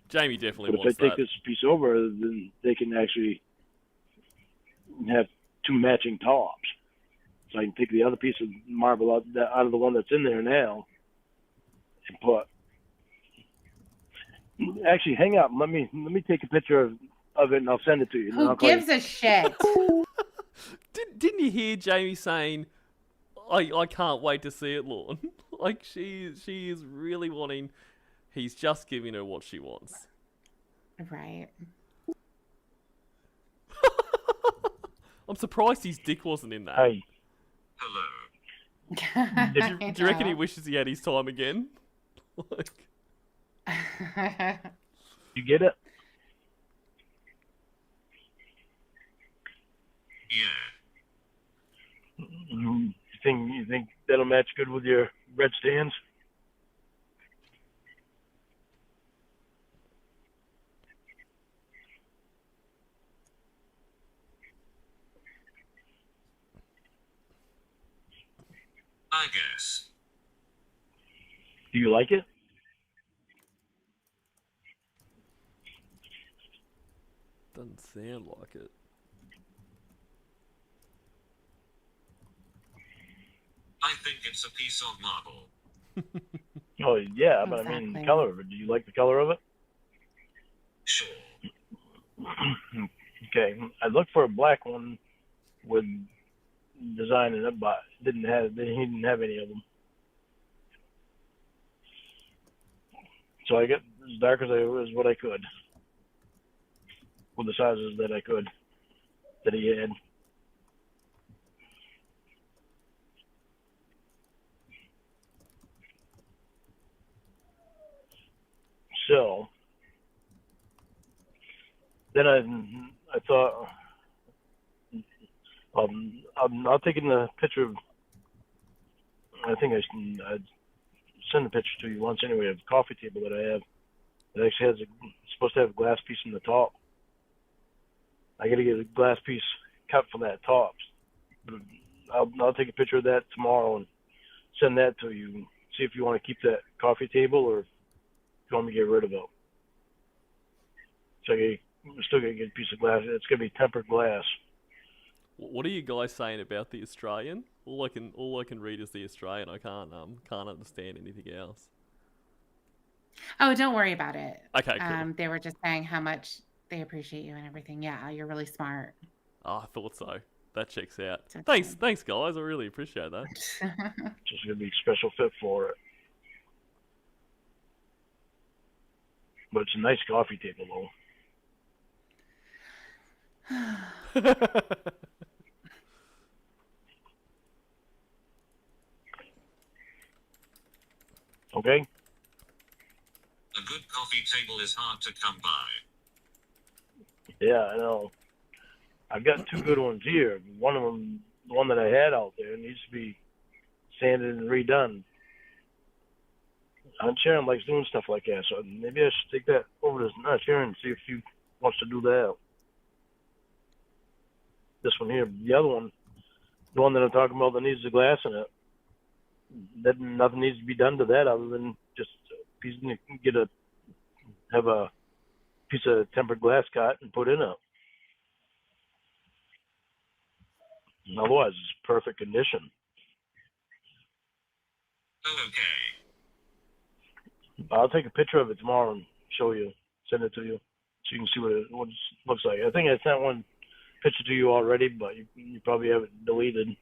Jamie definitely But wants if I take this piece over, then they can actually have two matching tops. So I can take the other piece of marble out of the one that's in there now and put. Actually, hang up. Let me take a picture of it and I'll send it to you. Who gives a shit? Didn't you hear Jamie saying, I can't wait to see it, Lorne? Like, she is really wanting. He's just giving her what she wants. Right. I'm surprised his dick wasn't in that. Hey, Hello. Do you reckon he wishes he had his time again? Like, you get it? Yeah. You think that'll match good with your bread stands? I guess. Do you like it? doesn't sound like it. I think it's a piece of marble. Oh yeah, but I mean, Exactly. the color of it. Do you like the color of it? Sure. Okay, I looked for a black one with design in it, but he didn't have any of them. So I as dark as what I could, with the sizes that I could, that he had. So then I thought, I'll take in the picture of. I think I'd send a picture to you once anyway of the coffee table that I have. It actually has supposed to have a glass piece in the top. I got to get a glass piece cut for that top. I'll take a picture of that tomorrow and send that to you. See if you want to keep that coffee table or if you want me to get rid of it. So I'm still gonna get a piece of glass. It's gonna be tempered glass. What are you guys saying about the Australian? All I can read is the Australian. I can't understand anything else. Oh, don't worry about it. Okay, cool. They were just saying how much they appreciate you and everything. Yeah, you're really smart. Oh, I thought so. That checks out. So Thanks, guys. I really appreciate that. Just gonna be a special fit for it. But it's a nice coffee table though. Okay. A good coffee table is hard to come by. Yeah, I know. I've got two good ones here. One of them, the one that I had out there, needs to be sanded and redone. Aunt Sharon likes doing stuff like that, so maybe I should take that over to Aunt Sharon and see if she wants to do that. This one here, the other one, the one that I'm talking about that needs the glass in it, that nothing needs to be done to that other than just have a piece of tempered glass cut and put in it. And otherwise, it's perfect condition. Oh, okay. I'll take a picture of it tomorrow and show you, send it to you, so you can see what it looks like. I think I sent one picture to you already, but you probably have it deleted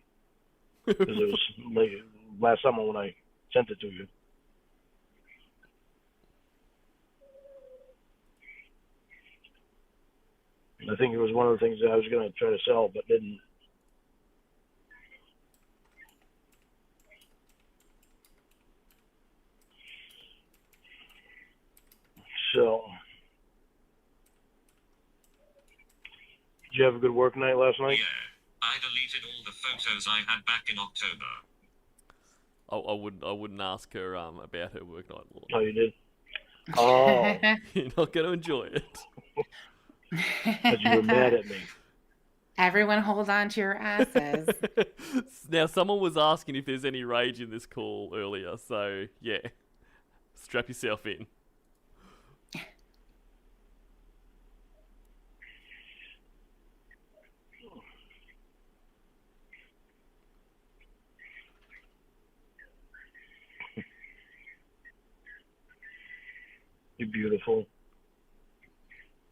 because it was late last summer when I sent it to you. I think it was one of the things that I was going to try to sell, but didn't. So, did you have a good work night last night? Yeah. I deleted all the photos I had back in October. I wouldn't ask her about her work night, Lorne. Oh, you did? Oh, You're not going to enjoy it. because you were mad at me. Everyone hold on to your asses. Now, someone was asking if there's any rage in this call earlier, so yeah, strap yourself in. You're beautiful.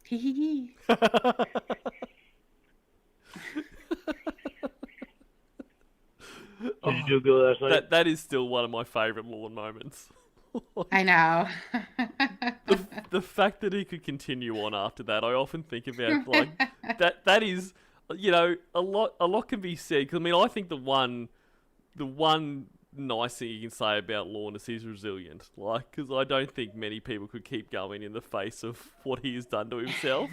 Hee hee hee. Did you do good last night? That is still one of my favourite Lorne moments. I know. The fact that he could continue on after that, I often think about like that is, you know, a lot can be said. 'Cause, I mean, I think the one nice thing you can say about Lorne is he's resilient. Like, because I don't think many people could keep going in the face of what he has done to himself.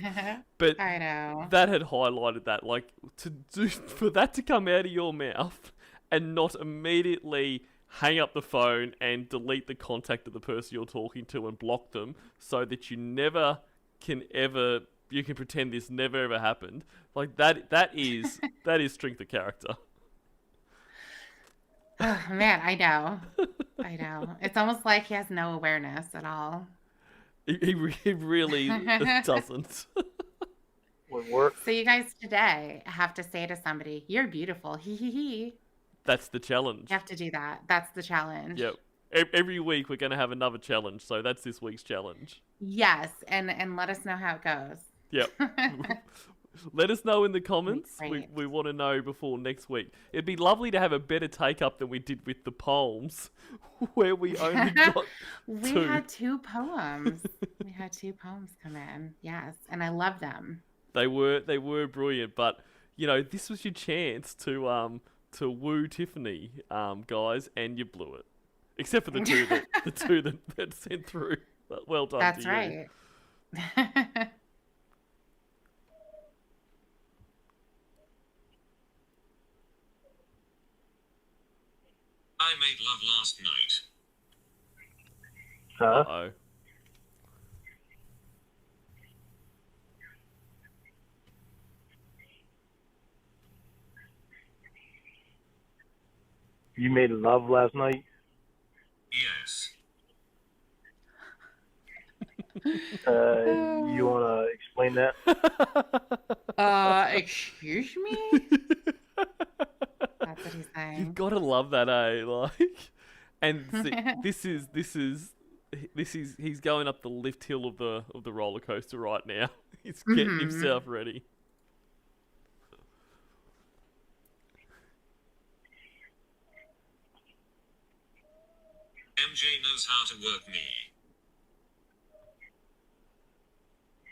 But I know. that had highlighted that, like, for that to come out of your mouth and not immediately hang up the phone and delete the contact of the person you're talking to and block them so that you never can ever, you can pretend this never ever happened. Like, that is strength of character. Oh, man, I know. I know. It's almost like he has no awareness at all. He really doesn't. Would work. So you guys today have to say to somebody, "You're beautiful." Hee hee hee. That's the challenge. You have to do that. That's the challenge. Yep. Every week we're going to have another challenge, so that's this week's challenge. Yes, and let us know how it goes. Yep. Let us know in the comments. Great. We want to know before next week. It'd be lovely to have a better take-up than we did with the poems, where we only got We two. had 2 poems. We had 2 poems come in. Yes, and I love them. They were brilliant, but you know, this was your chance to woo Tiffany, guys, and you blew it. Except for the two that sent through. But well done. That's to you. right. I made love last night. Huh? Uh-oh. You made love last night? Yes. You want to explain that? Excuse me? That's what he's saying. You've got to love that, eh? Like, and he's going up the lift hill of the roller coaster right now. He's getting himself ready. MJ knows how to work me.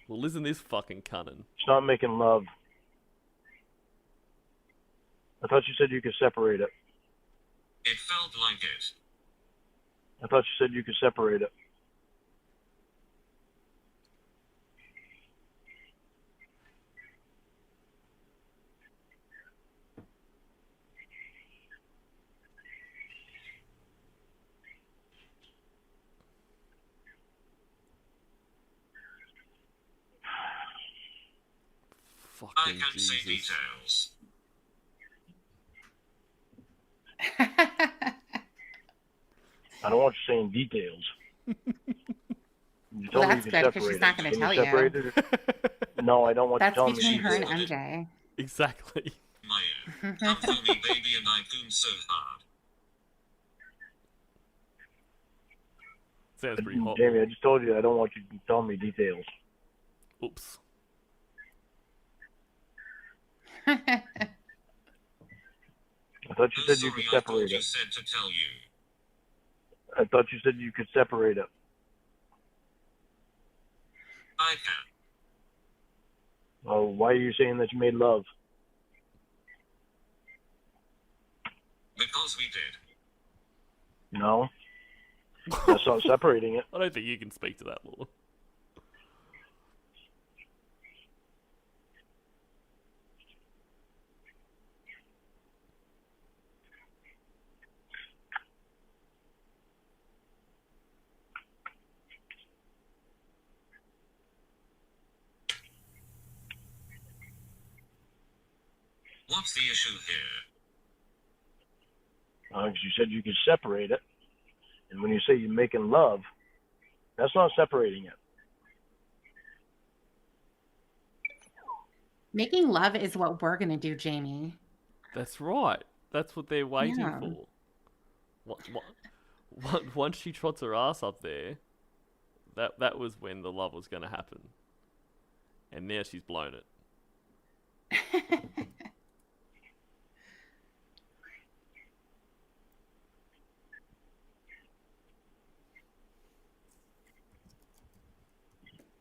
Well, isn't this fucking cunning? It's not making love. I thought you said you could separate it. It felt like it. I thought you said you could separate it. Fucking I can't Jesus. say details. I don't want you saying details. You told me That's you good, could 'cause separate she's not it. gonna Can tell you you. separate it? No, I don't want you That's telling me between her and details. MJ. Exactly. Maya, come for me, baby, and I goon so hard. Sounds pretty hot. Jamie, I just told you I don't want you telling me details. Oops. I thought you I'm said you sorry, could I thought separate you it. said to tell you. I thought you said you could separate it. I can. Oh, why are you saying that you made love? Because we did. No. That's not separating it. I don't think you can speak to that, Lord. What's the issue here? Because you said you could separate it. And when you say you're making love, that's not separating it. Making love is what we're going to do, Jamie. That's right. That's what they're waiting Yeah. for. Once she trots her ass up there, that was when the love was going to happen. And now she's blown it.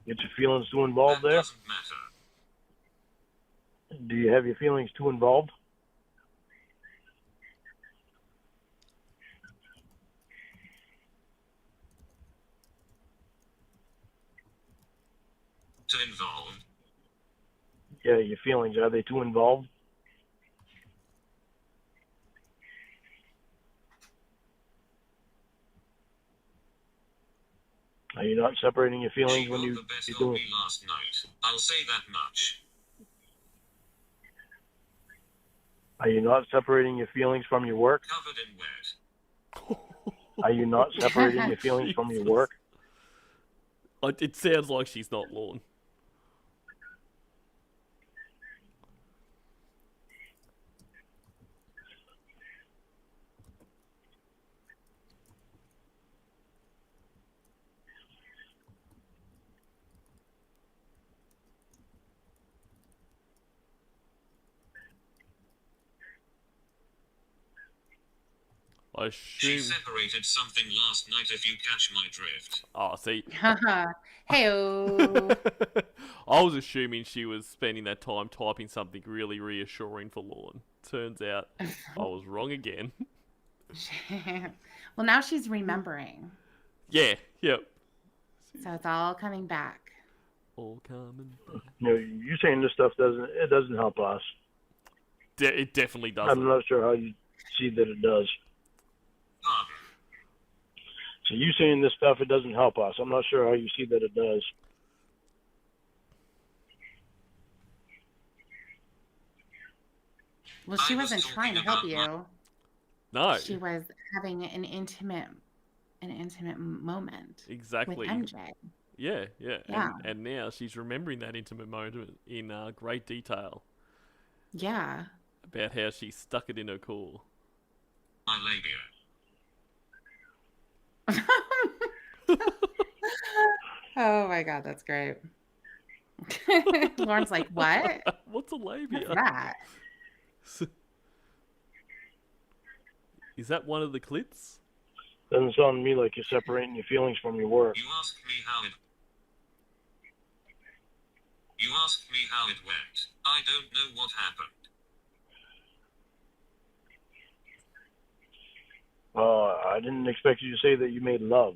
Get your feelings too involved That there? doesn't matter. Do you have your feelings too involved? To involve. Yeah, your feelings, are they too involved? Are you not separating your feelings She when wrote you the best you of do me last night. I'll say that much. Are you not separating your feelings from your work? Covered in wet. Are you not separating your feelings from your work? It sounds like she's not, Lorne. I She assume. separated something last night if you catch my drift. Oh, see. Hey-oh. I was assuming she was spending that time typing something really reassuring for Lorne. Turns out I was wrong again. Well, now she's remembering. Yeah, yep. So it's all coming back. All coming back. You saying this stuff doesn't help us. It definitely doesn't. I'm not sure how you see that it does. Pardon. So you saying this stuff, it doesn't help us. I'm not sure how you see that it does. Well, she I was wasn't trying to talking help about you. No, She was having an intimate moment exactly. with MJ. Yeah. Yeah. And now she's remembering that intimate moment in great detail Yeah. about how she stuck it in her core. my labia. Oh my God, that's great. Lauren's like, what? What's a labia? What's that? You Is that one of the clits? Doesn't sound to me like you're separating your feelings from your work. asked me how it. You asked me how it went. I don't know what happened. I didn't expect you to say that you made love,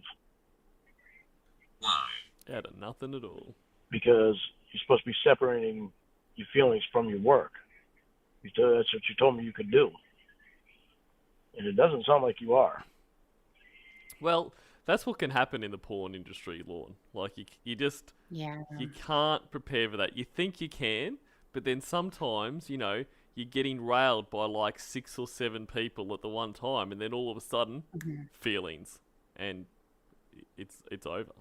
Why? Out of nothing at all. because you're supposed to be separating your feelings from your work. That's what you told me you could do. And it doesn't sound like you are. Well, that's what can happen in the porn industry, Lorne. Like, you just... Yeah. You can't prepare for that. You think you can, but then sometimes, you're getting railed by like 6 or 7 people at the one time, and then all of a sudden, feelings, and it's over.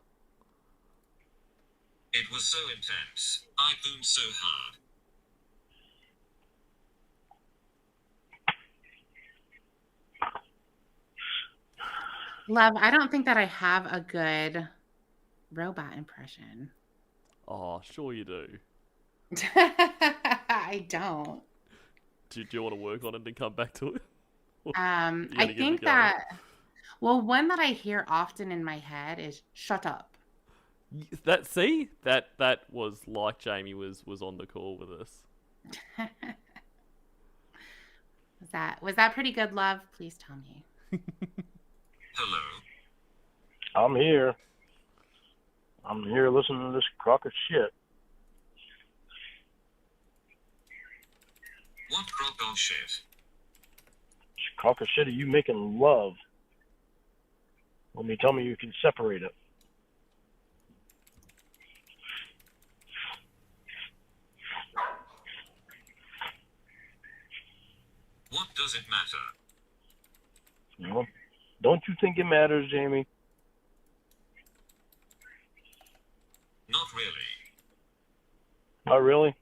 It was so intense. I boomed so hard. Love, I don't think that I have a good robot impression. Oh, sure you do. I don't. Do you want to work on it and come back to it? I think that, well, one that I hear often in my head is "shut up." That was like Jamie was on the call with us. Was that pretty good, Love? Please tell me. Hello? I'm here. I'm here listening to this crock of shit. What crock of shit? This crock of shit, are you making love? When you tell me you can separate it. What does it matter? No. Don't you think it matters, Jamie? Not really. Not really.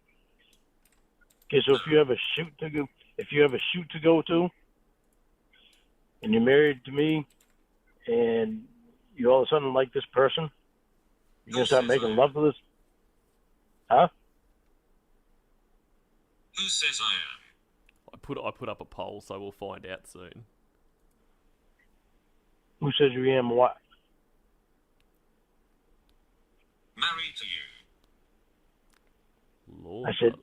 Okay, so if you have a shoot to go to, and you're married to me, and you all of a sudden like this person, you're gonna start making love to this, huh? Who says I am? I put up a poll, so we'll find out soon. Who says you am what? Married to you. Lord I said,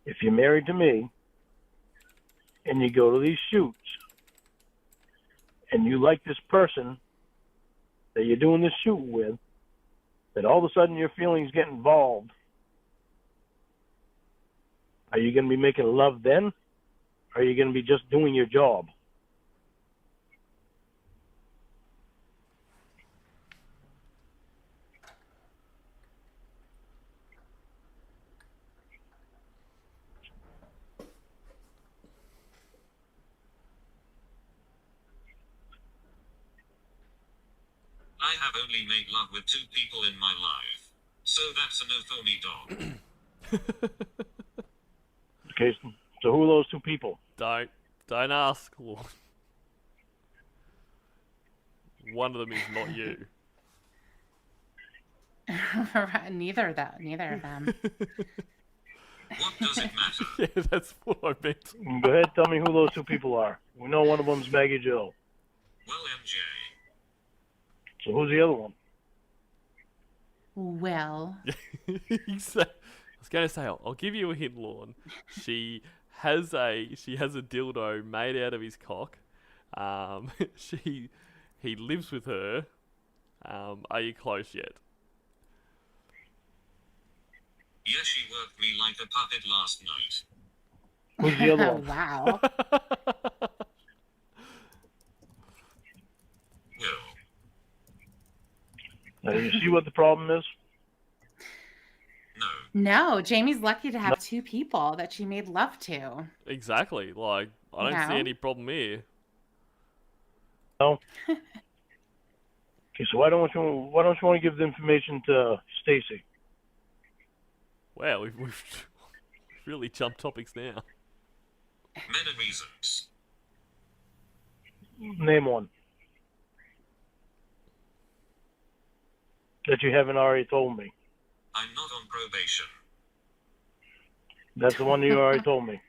if you're married to me, and you go to these shoots, and you like this person that you're doing this shoot with, that all of a sudden your feelings get involved, are you going to be making love then? Or are you going to be just doing your job? I have only made love with 2 people in my life. So that's a no for me, dog. Okay, so who are those 2 people? Don't ask, Lord. One of them is not you. Neither of them. What does it matter? Yeah, that's what I meant. Go ahead, tell me who those two people are. We know one of them's Maggie Jill. Well, MJ. So who's the other one? Well, I was going to say, I'll give you a hint, Lorne. She has a dildo made out of his cock. He lives with her. Are you close yet? Yeah, she worked me like a puppet last night. Who's the other one? wow. Will. You see what the problem is? No. No, Jamie's lucky to have two people that she made love to. Exactly. Like, I don't see No. any problem here. No. Okay, so why don't you want to give the information to Stacy? Wow, we've really jumped topics now. Many reasons. Name one that you haven't already told me. I'm not on probation. That's the one you already told me.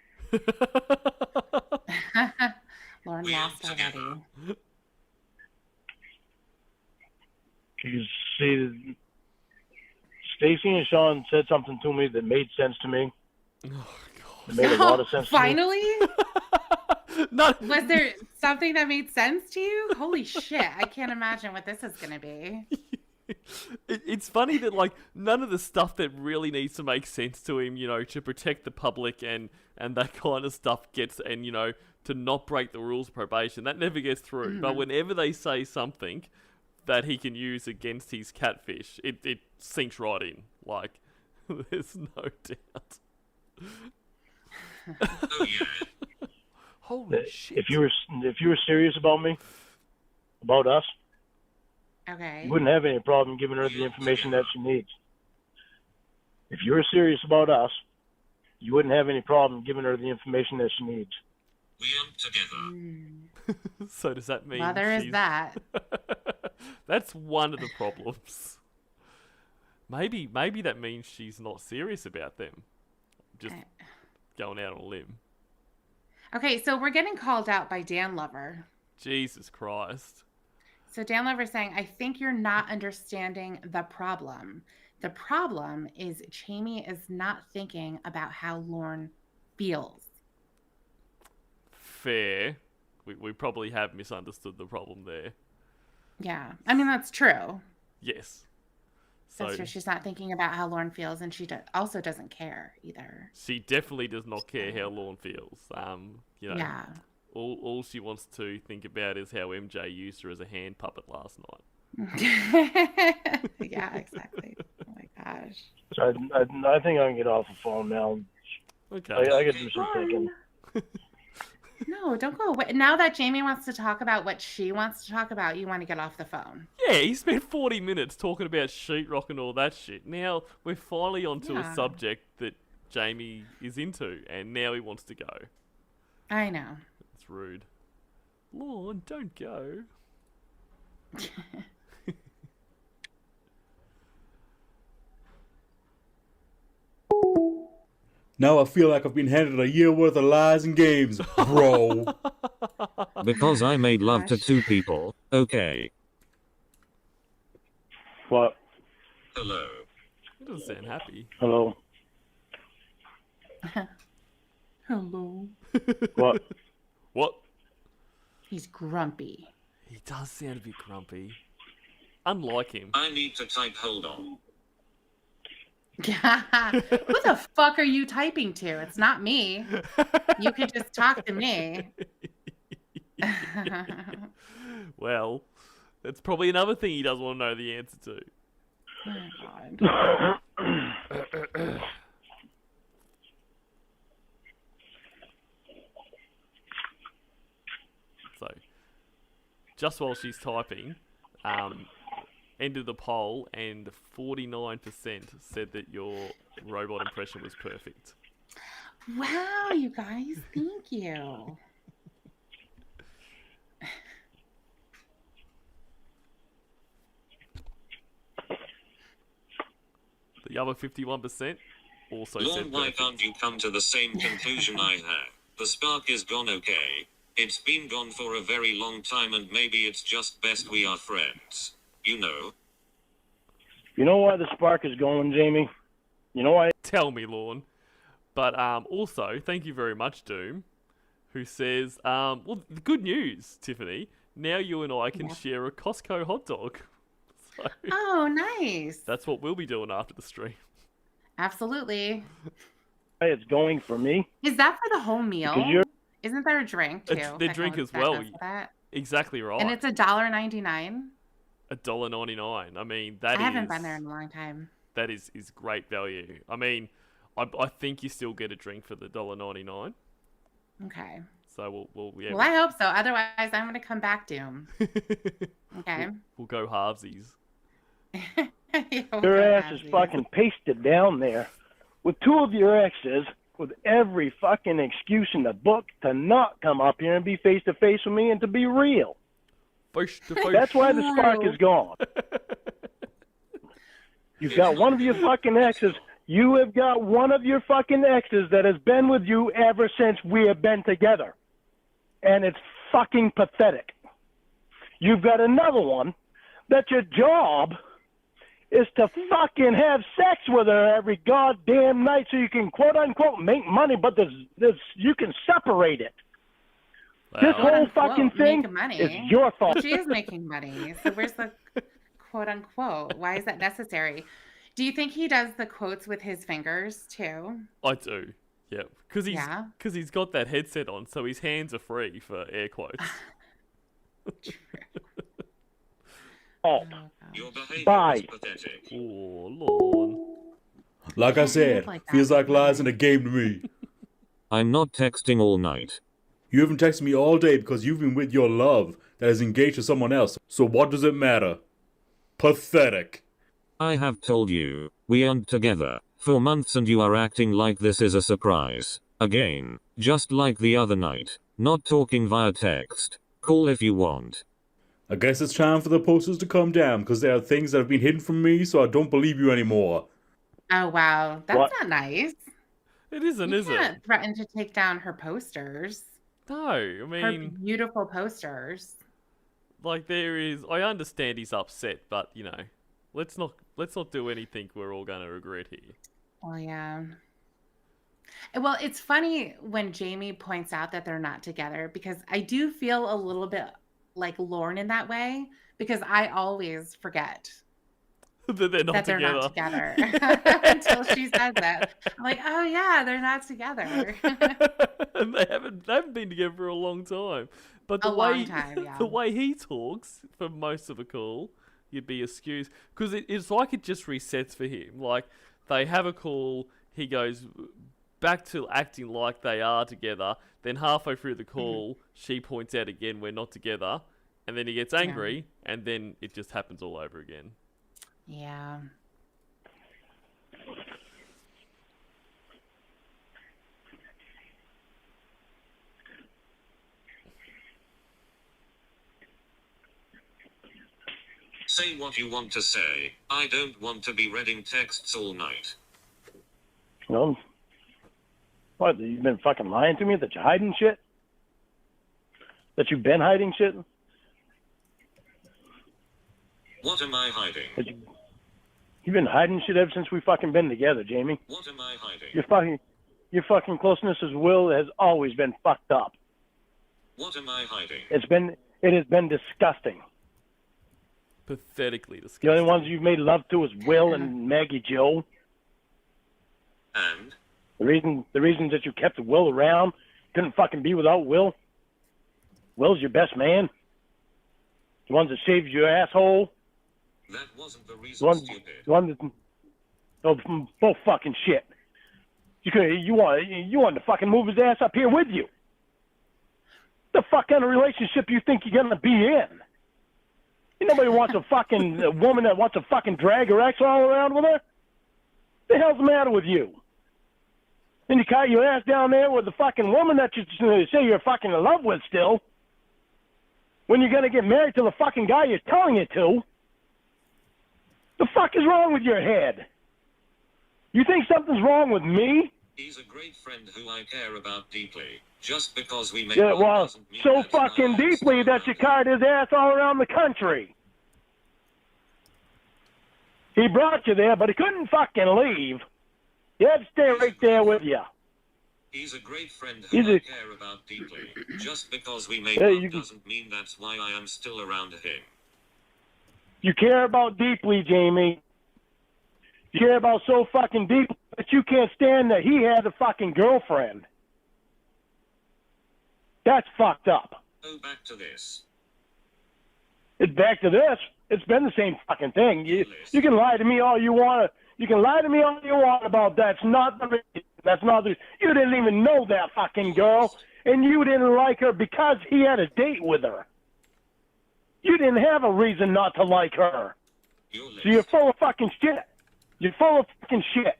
Lauren We lost are together. already. You see, Stacy and Sean said something to me that made sense to me. Oh, It made a lot of sense to me. Finally? No. Was there something that made sense to you? Holy shit. I can't imagine what this is going to be. It's funny that, like, none of the stuff that really needs to make sense to him, to protect the public and that kind of stuff gets, and, to not break the rules of probation, that never gets through. But whenever they say something that he can use against his catfish, it sinks right in. Like, there's no doubt. Oh yeah. Holy shit. If you were serious about me, about us, Okay. you wouldn't have any problem giving her the information that she needs. If you were serious about us, you wouldn't have any problem giving her the information that she needs. We aren't together. So does that mean Well, there is she's- that. That's one of the problems. Maybe that means she's not serious about them. Just going out on a limb. Okay, so we're getting called out by Dan Lover. Jesus Christ. So Dan Lover's saying, I think you're not understanding the problem. The problem is Jamie is not thinking about how Lorne feels. Fair. We probably have misunderstood the problem there. Yeah. I mean, that's true. Yes. So That's true. She's not thinking about how Lorne feels, and she also doesn't care either. she definitely does not care how Lorne feels. Yeah. All she wants to think about is how MJ used her as a hand puppet last night. Yeah, exactly. Oh my gosh. So I think I can get off the phone now. Okay. I got to do some thinking. No, don't go away. Now that Jamie wants to talk about what she wants to talk about, you want to get off the phone. Yeah, he spent 40 minutes talking about sheetrock and all that shit. Now we're finally onto a Yeah. subject that Jamie is into, and now he wants to go. I know. It's rude. Lorne, don't go. Now I feel like I've been handed a year worth of lies and games, bro. Because I made love to two people. Okay. What? Hello. He doesn't sound happy. Hello? Hello. What? What? He's grumpy. He does sound a bit grumpy. Unlike him. I need to type hold on. Who the fuck are you typing to? It's not me. You could just talk to me. Well, that's probably another thing he doesn't want to know the answer to. Oh God. So, just while she's typing, ended the poll, and 49% said that your robot impression was perfect. Wow, you guys, thank you. The other 51% also Lorne, said why perfect. can't you come to the same conclusion I have? The spark is gone, okay? It's been gone for a very long time and maybe it's just best we are friends. You know? You know why the spark is going, Jamie? You know why? Tell me, Lorne. But also, thank you very much, Doom, who says, well, the good news, Tiffany. Now you and I can share a Costco hot dog. So Oh, nice. that's what we'll be doing after the stream. Absolutely. It's going for me? Is that for the whole meal? Because you're- Isn't there a drink too? Their that drink goes- as that well. goes with that? Exactly right. And it's $1.99. $1.99. I mean, I haven't been there in a long time. That is great value. I mean, I think you still get a drink for the $1.99. Okay. So we'll Well, I hope so. Otherwise, I'm going to come back, Doom. Okay. we'll go halvesies. Your ass is fucking pasted down there with two of your exes with every fucking excuse in the book to not come up here and be face to face with me and to be real. Face to face. That's why the spark is gone. You've got one of your fucking exes. You have got one of your fucking exes that has been with you ever since we have been together. And it's fucking pathetic. You've got another one that your job is to fucking have sex with her every goddamn night so you can quote unquote make money, but there's you can separate it. This Well, whole fucking thing make money. is your fault. Well, she is making money. So where's the quote unquote? Why is that necessary? Do you think he does the quotes with his fingers too? I do. Yeah, because he's got that headset on, so his hands are free for air quotes. Your behavior Bye. is pathetic. Oh, Lorne. Like I said, like that. feels like lies in a game to me. I'm not texting all night. You haven't texted me all day because you've been with your love that is engaged to someone else. So what does it matter? Pathetic. I have told you, we aren't together for months and you are acting like this is a surprise. Again, just like the other night, not talking via text. Call if you want. I guess it's time for the posters to come down because there are things that have been hidden from me, so I don't believe you anymore. Oh wow, that's What? not nice. It isn't, You is it? can't threaten to take down her posters. No, I Her mean, beautiful posters. like there is. I understand he's upset, but let's not do anything we're all going to regret here. Well, yeah. Well, it's funny when Jamie points out that they're not together because I do feel a little bit like Lorne in that way because I always forget that they're not that they're together. not together until she says that. I'm like, oh yeah, they're not together. And they haven't been together for a long time. But the A long time, yeah. the way he talks for most of the call, you'd be excused because it's like it just resets for him. Like they have a call, he goes back to acting like they are together. Then halfway through the call, she points out again we're not together, and then he gets angry, and then it just happens all over again. Yeah. Say what you want to say. I don't want to be reading texts all night. You know, what, you've been fucking lying to me that you're hiding shit? That you've been hiding shit? What am I hiding? That you've been hiding shit ever since we fucking been together, Jamie. What am I hiding? Your fucking closeness as Will has always been fucked up. What am I hiding? It has been disgusting. Pathetically disgusting. The only ones you've made love to is Will and Maggie Joe. And? The reasons that you kept Will around, couldn't fucking be without Will. Will's your best man. The ones that saved your asshole. That wasn't the The reason, one, stupid. the one that, oh, bull fucking shit. You want to fucking move his ass up here with you. The fuck kind of relationship you think you're gonna be in? Nobody wants a fucking woman that wants to fucking drag her ex all around with her. The hell's the matter with you? Then you cut your ass down there with the fucking woman that you say you're fucking in love with still. When you're gonna get married to the fucking guy you're telling it to. The fuck is wrong with your head? You think something's wrong with me? He's a great friend who I care about deeply. Just because we make Yeah, love well, doesn't mean so that's why fucking I'm deeply still that you around carried his ass all around the country. He brought you there, but he couldn't fucking leave. He had to stay right there with you. He's a great friend He's who I a- care about deeply. Just because we make Yeah, love you can- doesn't mean that's why I am still around him. You care about deeply, Jamie. You care about so fucking deeply that you can't stand that he had a fucking girlfriend. That's fucked up. Go back to this. It's back to this. It's been the same fucking thing. You can lie to me all you want. You can lie to me all you want about that. That's not the reason. That's not the. You didn't even know that fucking girl, and you didn't like her because he had a date with her. You didn't have a reason not to like her. So you're full of fucking shit. You're full of fucking shit.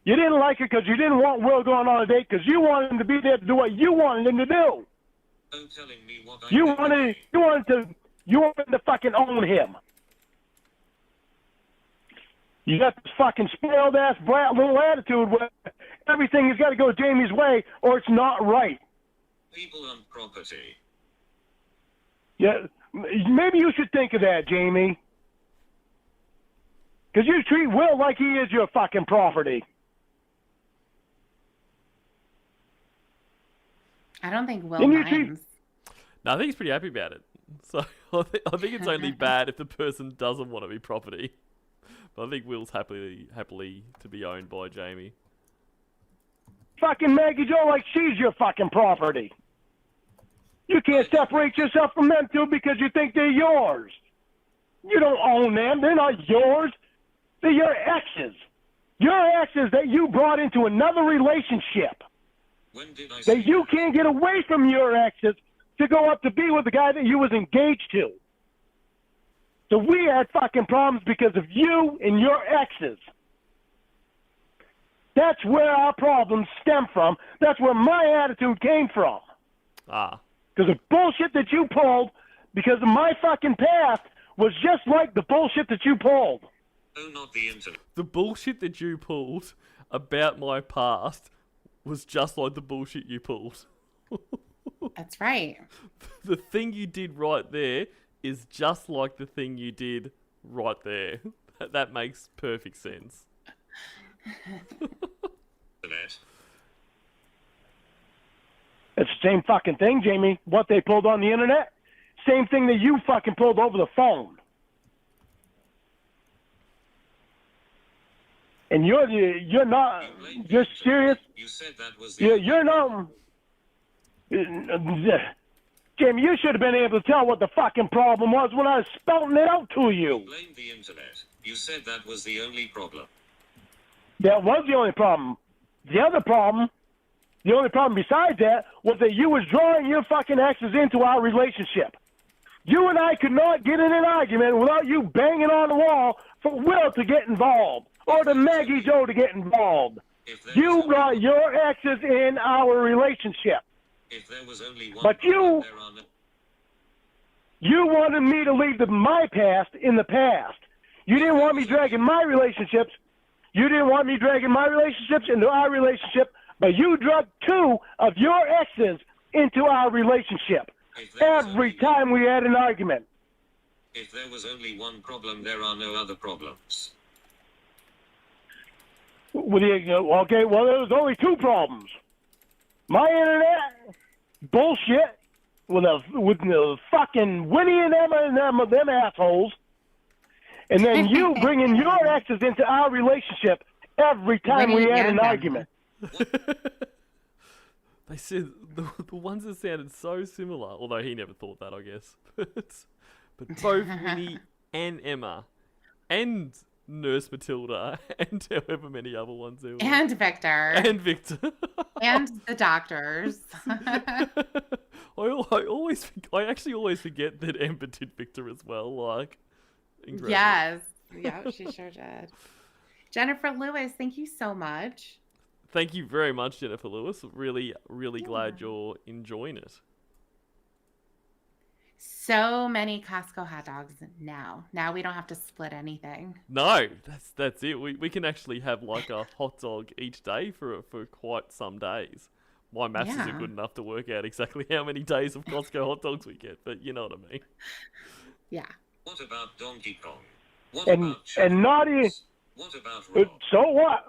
You didn't like her because you didn't want Will going on a date because you wanted him to be there to do what you wanted him to do. No telling me what I You did wanted to fucking own him. You got this fucking spoiled ass brat little attitude where everything has got to go Jamie's way or it's not right. people on property. Yeah, maybe you should think of that, Jamie. Because you treat Will like he is your fucking property. I don't think Will Didn't you treat- minds. No, I think he's pretty happy about it. So I think it's only bad if the person doesn't want to be property. But I think Will's happily to be owned by Jamie. Fucking Maggie Joe like she's your fucking property. You can't separate yourself from them two because you think they're yours. You don't own them. They're not yours. They're your exes. Your exes that you brought into another relationship. When did I say That you can't get away from your exes to go up to be with the guy that you was engaged to. So we had fucking problems because of you and your exes. That's where our problems stem from. That's where my attitude came from. Ah. Because the bullshit that you pulled, because of my fucking past, was just like the bullshit that you pulled. Oh, not the internet. The bullshit that you pulled about my past was just like the bullshit you pulled. That's right. The thing you did right there is just like the thing you did right there. That makes perfect sense. Internet. It's the same fucking thing, Jamie. What they pulled on the internet, same thing that you fucking pulled over the phone. And you're not. You blamed the You're internet. serious. You said that was the You're not. Jamie, you should have been able to tell what the fucking problem was when I was spouting it out to you. You blamed the internet. You said that was the only problem. That was the only problem. The only problem besides that was that you was drawing your fucking exes into our relationship. You and I could not get in an argument without you banging on the wall for Will to get involved or to Maggie Joe to get involved. If there You was brought your exes in our relationship. If there was only one But problem, you- there are no... You wanted me to leave my past in the past. You didn't want me dragging my relationships. You didn't want me dragging my relationships into our relationship, but you drug two of your exes into our relationship If there was every only time we had an argument. If there was only one problem, there are no other problems. Okay, well, there was only two problems. My internet bullshit with the fucking Winnie and Emma and them assholes, and then you bringing your exes into our relationship every time we Winnie had and an Emma. argument. They said the ones that sounded so similar, although he never thought that, I guess. But both Winnie and Emma and Nurse Matilda and however many other ones there were. And Victor. And Victor. And the doctors. I actually always forget that Amber did Victor as well. Like, incredible. Yes. Yeah, she sure did. Jennifer Lewis, thank you so much. Thank you very much, Jennifer Lewis. Really, really glad you're enjoying it. So many Costco hot dogs now. Now we don't have to split anything. No, that's it. We can actually have like a hot dog each day for quite some days. My maths isn't Yeah. good enough to work out exactly how many days of Costco hot dogs we get, but you know what I mean. Yeah. What about Donkey Kong? What And about Chef and naughty. Bones? What about Rob? So what?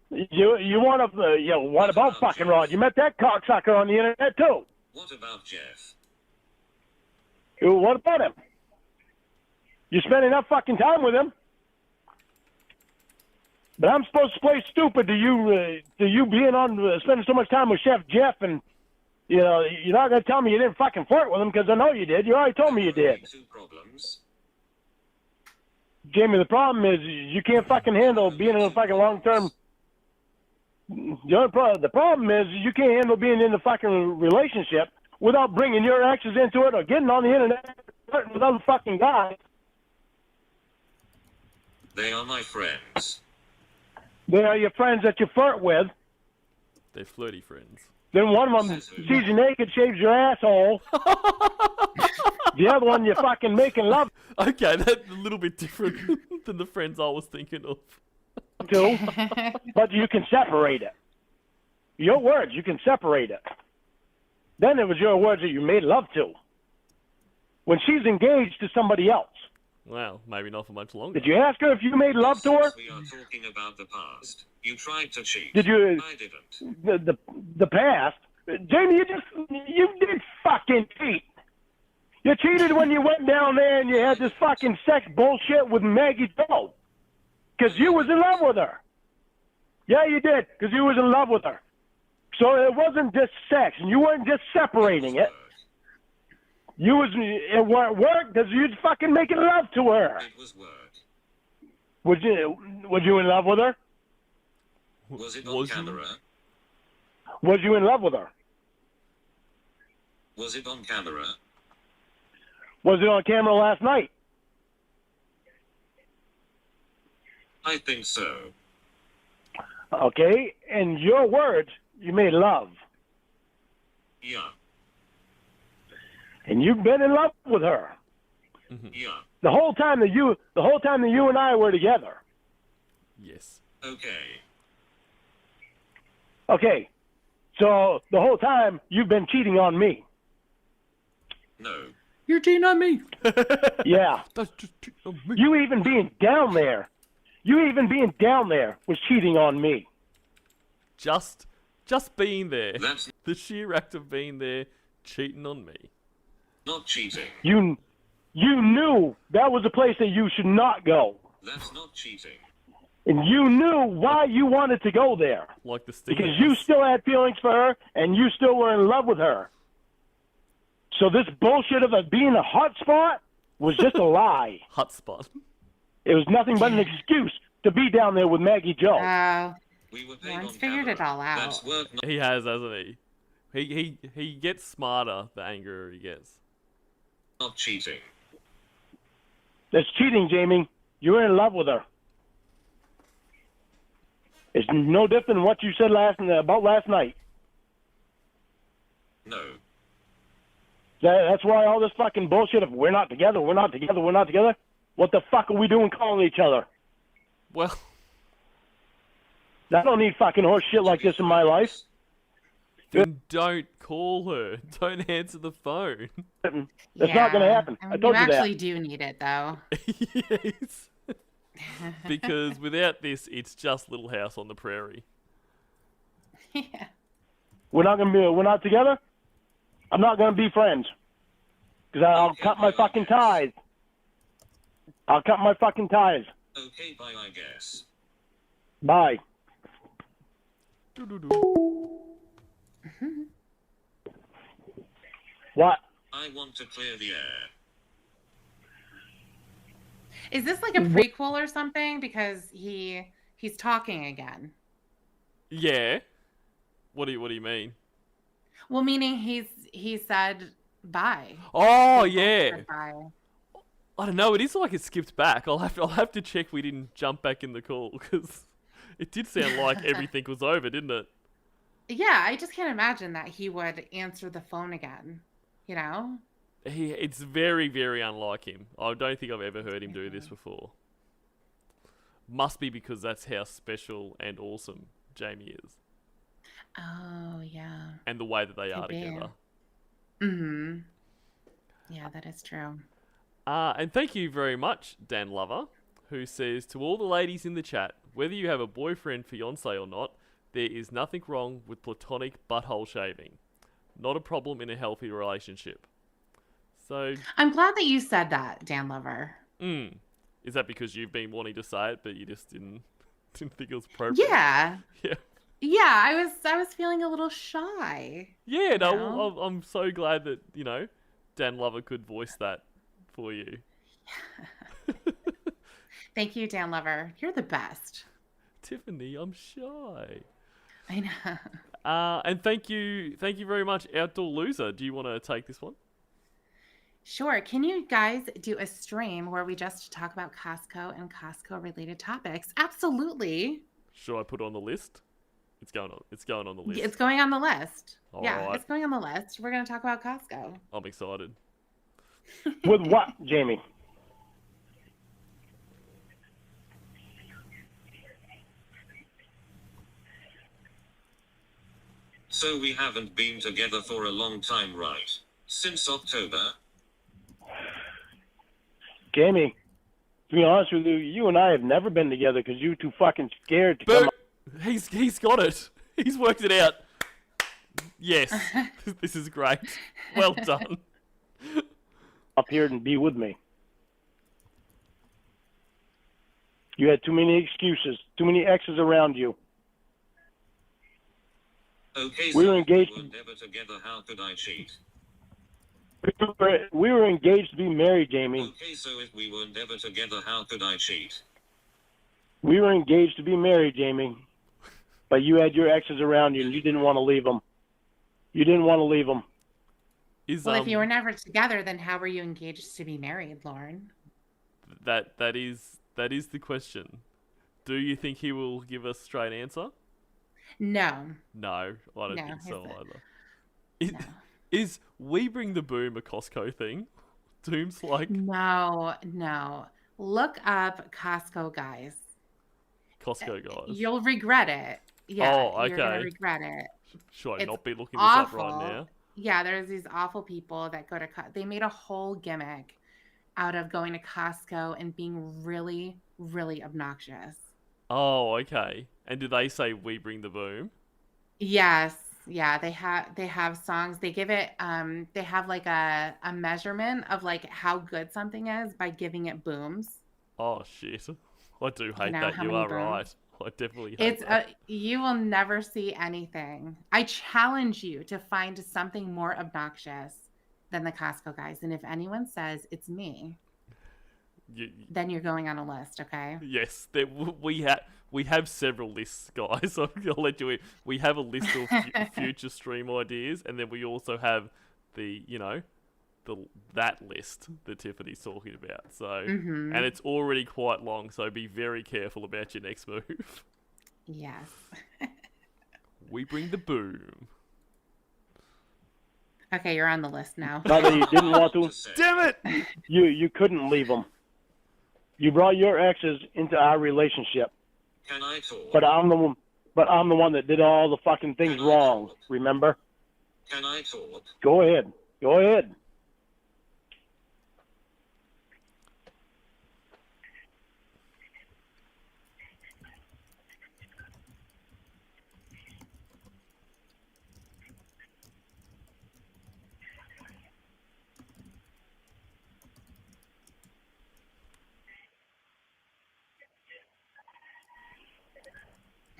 You want to? What about fucking Rod? You met that cocksucker on the internet too. What about Jeff? What about him? You spend enough fucking time with him. But I'm supposed to play stupid to you being on spending so much time with Chef Jeff, and you're not gonna tell me you didn't fucking flirt with him because I know you did. You already told me you did. Two problems. Jamie, the problem is you can't fucking handle being in a fucking long-term. The problem is you can't handle being in a fucking relationship without bringing your exes into it or getting on the internet flirting with other fucking guys. They are my friends. They are your friends that you flirt with. They're flirty friends. Then one of them sees you naked, shaves your asshole. The other one you fucking making love Okay, that's a little bit different than the friends I was thinking of. to, but you can separate it. Your words, you can separate it. Then it was your words that you made love to. When she's engaged to somebody else, Well, maybe not for much longer. did you ask her if you made love to her? We are talking about the past. You tried to cheat. Did you? I didn't. The past, Jamie, you did fucking cheat. You cheated when you went down there and you had this fucking sex bullshit with Maggie Joe, because you was in love with her. Yeah, you did, because you was in love with her. So it wasn't just sex, and you weren't just separating it. You was it weren't work because you was fucking making love to her. It was word. Was you in love with her? Was it on Was you? camera? Was you in love with her? Was it on camera? Was it on camera last night? I think so. Okay, in your words, you made love, Yeah. and you've been in love with her Yeah. the whole time that you and I were together. Yes. Okay. Okay, so the whole time you've been cheating on me. No. You're cheating on me. Yeah, That's just cheating on me. you even being down there was cheating on me. Just being there. That's The sheer act of being there, cheating on me. not cheating. You knew that was a place that you should not go, That's not cheating. and you knew why you wanted to go there. Like the Because stingers. you still had feelings for her, and you still were in love with her. So this bullshit of it being a hot spot was just a lie. Hot spot. It was nothing but an excuse to be down there with Maggie Joe. We were paid Lawrence on figured camera. it all out. That's work, not He has, hasn't he? He gets smarter the angrier he gets. cheating. That's cheating, Jamie. You were in love with her. It's no different than what you said about last night. No. That's why all this fucking bullshit of we're not together, we're not together, we're not together. What the fuck are we doing calling each other? Well, I don't need fucking horse shit like this in my life. then don't call her. Don't answer the phone. That's not going to happen. I mean, I told you you that. actually do need it, though. Yes. Because without this, it's just Little House on the Prairie. Yeah. We're not together. I'm not going to be friends. Because I'll cut my fucking ties. I'll cut my fucking ties. Okay, bye, I guess. Bye. Doo-doo-doo. What? I want to clear the air. Is this like a prequel or something? Because he's talking again. Yeah. What do you mean? Well, meaning he said bye. Oh He yeah. said bye. I don't know. It is like it skipped back. I'll have to check we didn't jump back in the call because it did sound like everything was over, didn't it? Yeah, I just can't imagine that he would answer the phone again. You know? It's very, very unlike him. I don't think I've ever heard him do this before. Must be because that's how special and awesome Jamie is. Oh, yeah. And the way that they are Could be. together. Mm-hmm. Yeah, that is true. And thank you very much, Dan Lover, who says, to all the ladies in the chat, whether you have a boyfriend, fiancé or not, there is nothing wrong with platonic butthole shaving. Not a problem in a healthy relationship. So... I'm glad that you said that, Dan Lover. Is that because you've been wanting to say it, but you just didn't think it was appropriate? Yeah. Yeah. Yeah, I was feeling a little shy. Yeah, no, know? I'm so glad that, Dan Lover could voice that for you. Thank you, Dan Lover. You're the best. Tiffany, I'm shy. I know. And thank you very much, Outdoor Loser. Do you want to take this one? Sure. Can you guys do a stream where we just talk about Costco and Costco related topics? Absolutely. Should I put it on the list? It's going on the list. It's going on the list. All yeah, right. it's going on the list. We're going to talk about Costco. I'm excited. With what, Jamie? So we haven't been together for a long time, right? Since October? Jamie, to be honest with you, you and I have never been together because you were too fucking scared to come But he's got it. He's worked it out. Yes. This is great. Well done. up here and be with me. You had too many excuses, too many exes around you. Okay, We so were engaged. we were never together, how could I cheat? We were engaged to be married, Jamie. Okay, so if we were never together, how could I cheat? We were engaged to be married, Jamie. But you had your exes around you and you didn't want to leave them. You didn't want to leave them. Well, if you were never together, then how were you engaged to be married, Lorne? That is the question. Do you think he will give us a straight answer? No. No, I don't No, think so he's either. No. Is We Bring the Boom a Costco thing? Doom's like No. Look up Costco guys. Costco guys. You'll regret it. Yeah, Oh, you're gonna okay. regret it. Should I It's not be looking this up right awful. now? Yeah, there's these awful people that go to they made a whole gimmick out of going to Costco and being really, really obnoxious. Oh, okay. And do they say We Bring the Boom? Yes. Yeah, they have songs. They give it they have like a measurement of like how good something is by giving it booms. Oh shit. I do hate know, that. how You many are booms? right. I definitely hate It's that. you will never see anything. I challenge you to find something more obnoxious than the Costco guys. And if anyone says it's me, then you're going on a list, okay? Yes, we have several lists, guys. I'll let you in. We have a list of future stream ideas, and then we also have the that list that Tiffany's talking about. So, Mhm. and it's already quite long. So be very careful about your next move. Yes. We Bring the Boom. Okay, you're on the list now. Not that you didn't want to. Damn it! You couldn't leave them. You brought your exes into our relationship. Can I talk? But I'm the one that did all the fucking things wrong. Remember? Can I talk? Go ahead. Go ahead.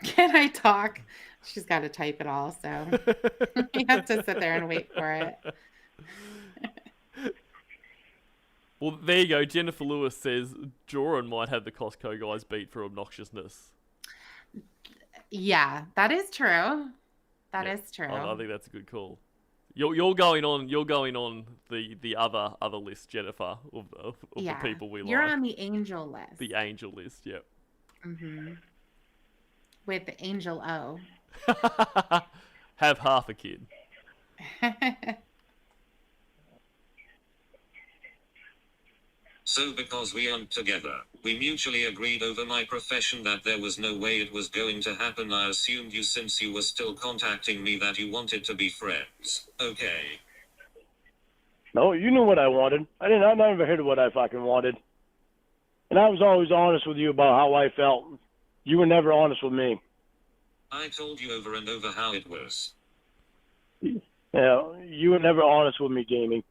Can I talk? She's got to type it all, so you have to sit there and wait for it. Well, there you go. Jennifer Lewis says Joran might have the Costco guys beat for obnoxiousness. Yeah, that is true. That is true. I think that's a good call. You're going on the other list, Jennifer, of the people we You're like. on the angel list. The angel list, yep. With the Angel O. Have half a kid. So because we aren't together, we mutually agreed over my profession that there was no way it was going to happen. I assumed you, since you were still contacting me, that you wanted to be friends. Okay. No, you knew what I wanted. I never heard what I fucking wanted. And I was always honest with you about how I felt. You were never honest with me. I told you over and over how it was. Yeah, you were never honest with me, Jamie.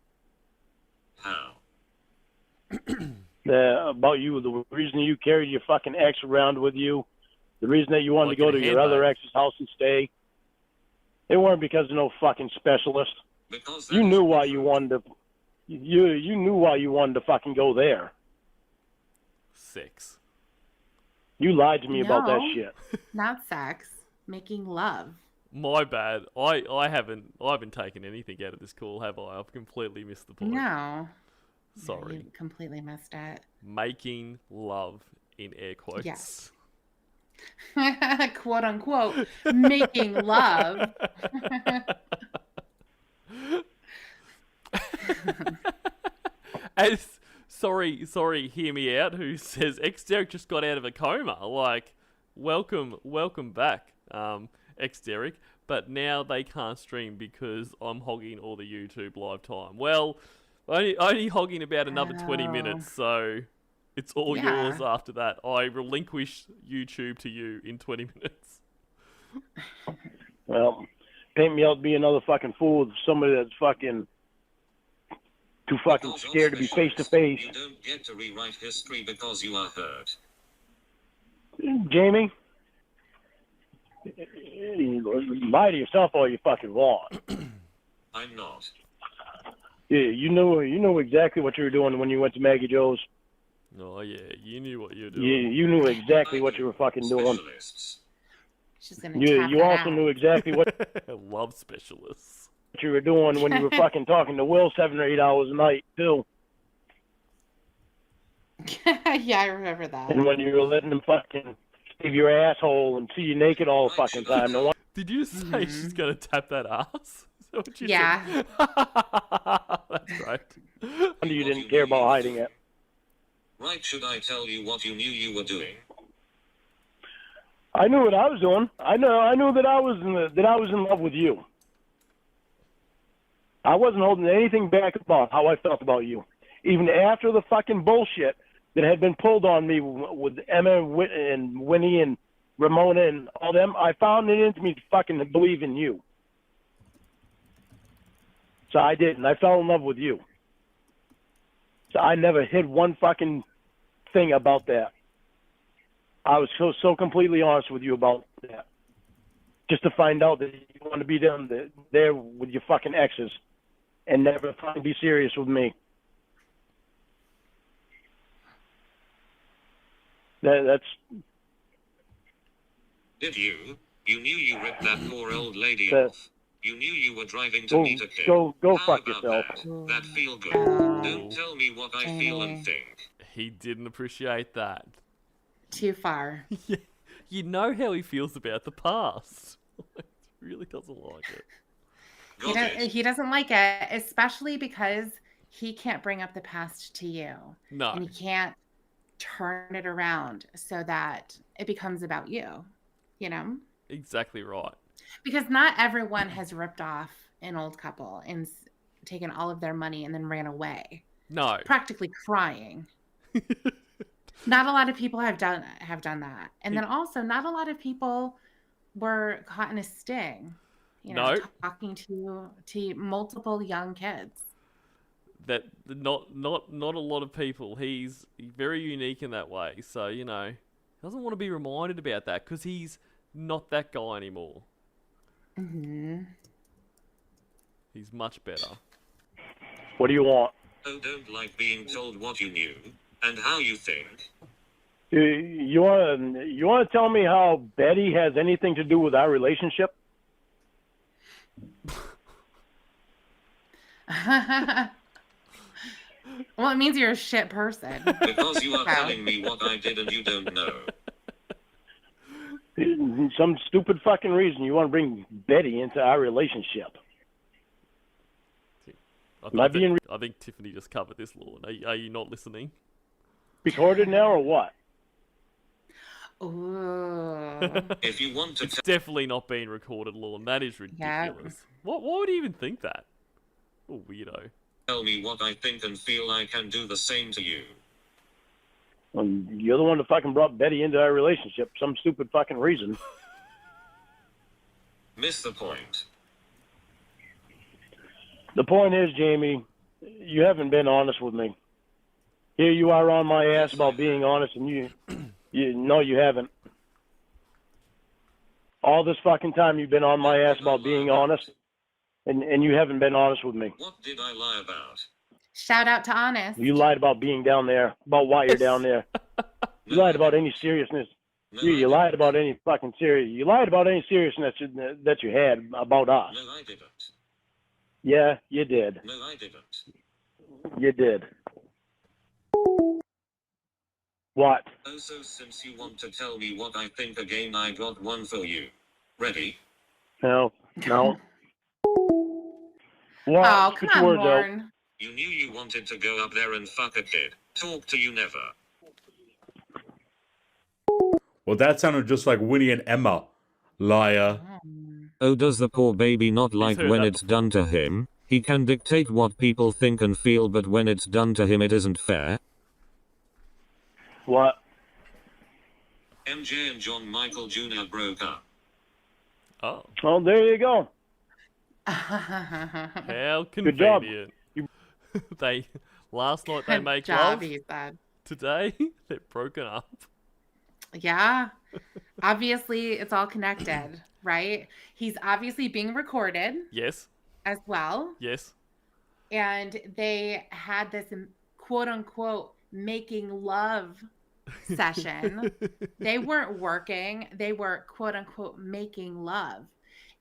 How? About you, the reason you carried your fucking ex around with you, the reason that you wanted Like to go in a to your other handbag. ex's house and stay, it weren't because of no fucking specialist. Because You that knew is why true. you wanted to. You knew why you wanted to fucking go there. Sex. You lied to me about that No. shit. Not sex. Making love. My bad. I haven't taken anything out of this call, have I? I've completely missed the point. No. Sorry. You completely missed it. Making love in air quotes. Yes. Quote unquote. Making love. As sorry, hear me out. Who says ex-Derek just got out of a coma? Like, welcome back, ex-Derek. But now they can't stream because I'm hogging all the YouTube live time. Well, only hogging about another 20 Oh. minutes, so it's all Yeah. yours after that. I relinquish YouTube to you in 20 minutes. Well, paint me out to be another fucking fool with somebody that's fucking too fucking Because scared to be face to face. You don't get to rewrite history because you are hurt. Jamie, lie to yourself all you fucking want. I'm not. Yeah, you know exactly what you were doing when you went to Maggie Joe's. Oh yeah, you knew what you were doing. You knew exactly what you were fucking doing. Specialists. She's gonna You tap you that also out. knew exactly what Love specialists. you were doing when you were fucking talking to Will 7 or 8 hours a night too, Yeah, I remember that. and when you were letting him fucking save your asshole and see you naked all the fucking time. No wonder Did you say she's gonna tap that ass? Is that what you Yeah. said? That's great. you didn't care about hiding it. Right, should I tell you what you knew you were doing? I knew what I was doing. I knew that I was in love with you. I wasn't holding anything back about how I felt about you, even after the fucking bullshit that had been pulled on me with Emma and Winnie and Ramona and all them. I found it in me to fucking believe in you. So I did, and I fell in love with you. So I never hid one fucking thing about that. I was so completely honest with you about that. Just to find out that you want to be down there with your fucking exes and never fucking be serious with me. That's Did you? You knew you ripped that poor old lady That- off. You knew you were driving to Go- meet a kid. go How fuck about yourself. That? That feel good. Oh. Don't tell me what I feel and think. He didn't appreciate that. Too far. Yeah, you know how he feels about the past. He really doesn't like it. Got it. He doesn't like it, especially because he can't bring up the past to you. No, And he can't turn it around so that it becomes about you, you know? exactly right. Because not everyone has ripped off an old couple and taken all of their money and then ran away, No, practically crying. Not a lot of people have done that. And then also not a lot of people were caught in a sting, you know, No. talking to multiple young kids. that not a lot of people. He's very unique in that way. So you know, he doesn't want to be reminded about that because he's not that guy anymore. Mm-hmm. He's much better. what do you want? Oh, don't like being told what you knew and how you think. You want to tell me how Betty has anything to do with our relationship? Well, it means you're a shit person. Because you are Wow. telling me what I did and you don't know. Some stupid fucking reason you want to bring Betty into our relationship. I Am I being think Tiffany just covered this, Lorne. Are you not listening? recorded now or what? Ooh. If you want to It's definitely not being recorded, Lorne. That is ridiculous. Why would he even think that? Oh, weirdo. tell me what I think and feel, I can do the same to you. You're the one that fucking brought Betty into our relationship for some stupid fucking reason. Miss the point. The point is, Jamie, you haven't been honest with me. Here you are on my ass about being honest, and you haven't. All this fucking time you've been on my ass about being honest, and you haven't been honest with me. What did I lie about? Shout out to Honest. You lied about being down there, about why you're down there. You lied about any seriousness. You lied about any fucking serious. You lied about any seriousness that you had about us. No, I didn't. Yeah, you did. No, I didn't. You did. What? Oh, so since you want to tell me what I think again, I got one for you. Ready? No. What? Oh, come Get on, your words out. Lorne. You knew you wanted to go up there and fuck a kid. Talk to you never. Well, that sounded just like Winnie and Emma. Liar. Oh, does the poor baby not like heard when that it's done to him? He can dictate what people think and feel, but when it's done to him, it isn't fair. What? MJ and John Michael Jr. broke up. Oh, Well, there you go. how Good job. convenient. They last night they Good make job, love. he said. Today they're broken up. Yeah. Obviously, it's all connected, right? He's obviously being recorded Yes, as well. yes. And they had this quote unquote making love session. They weren't working, they were quote unquote making love.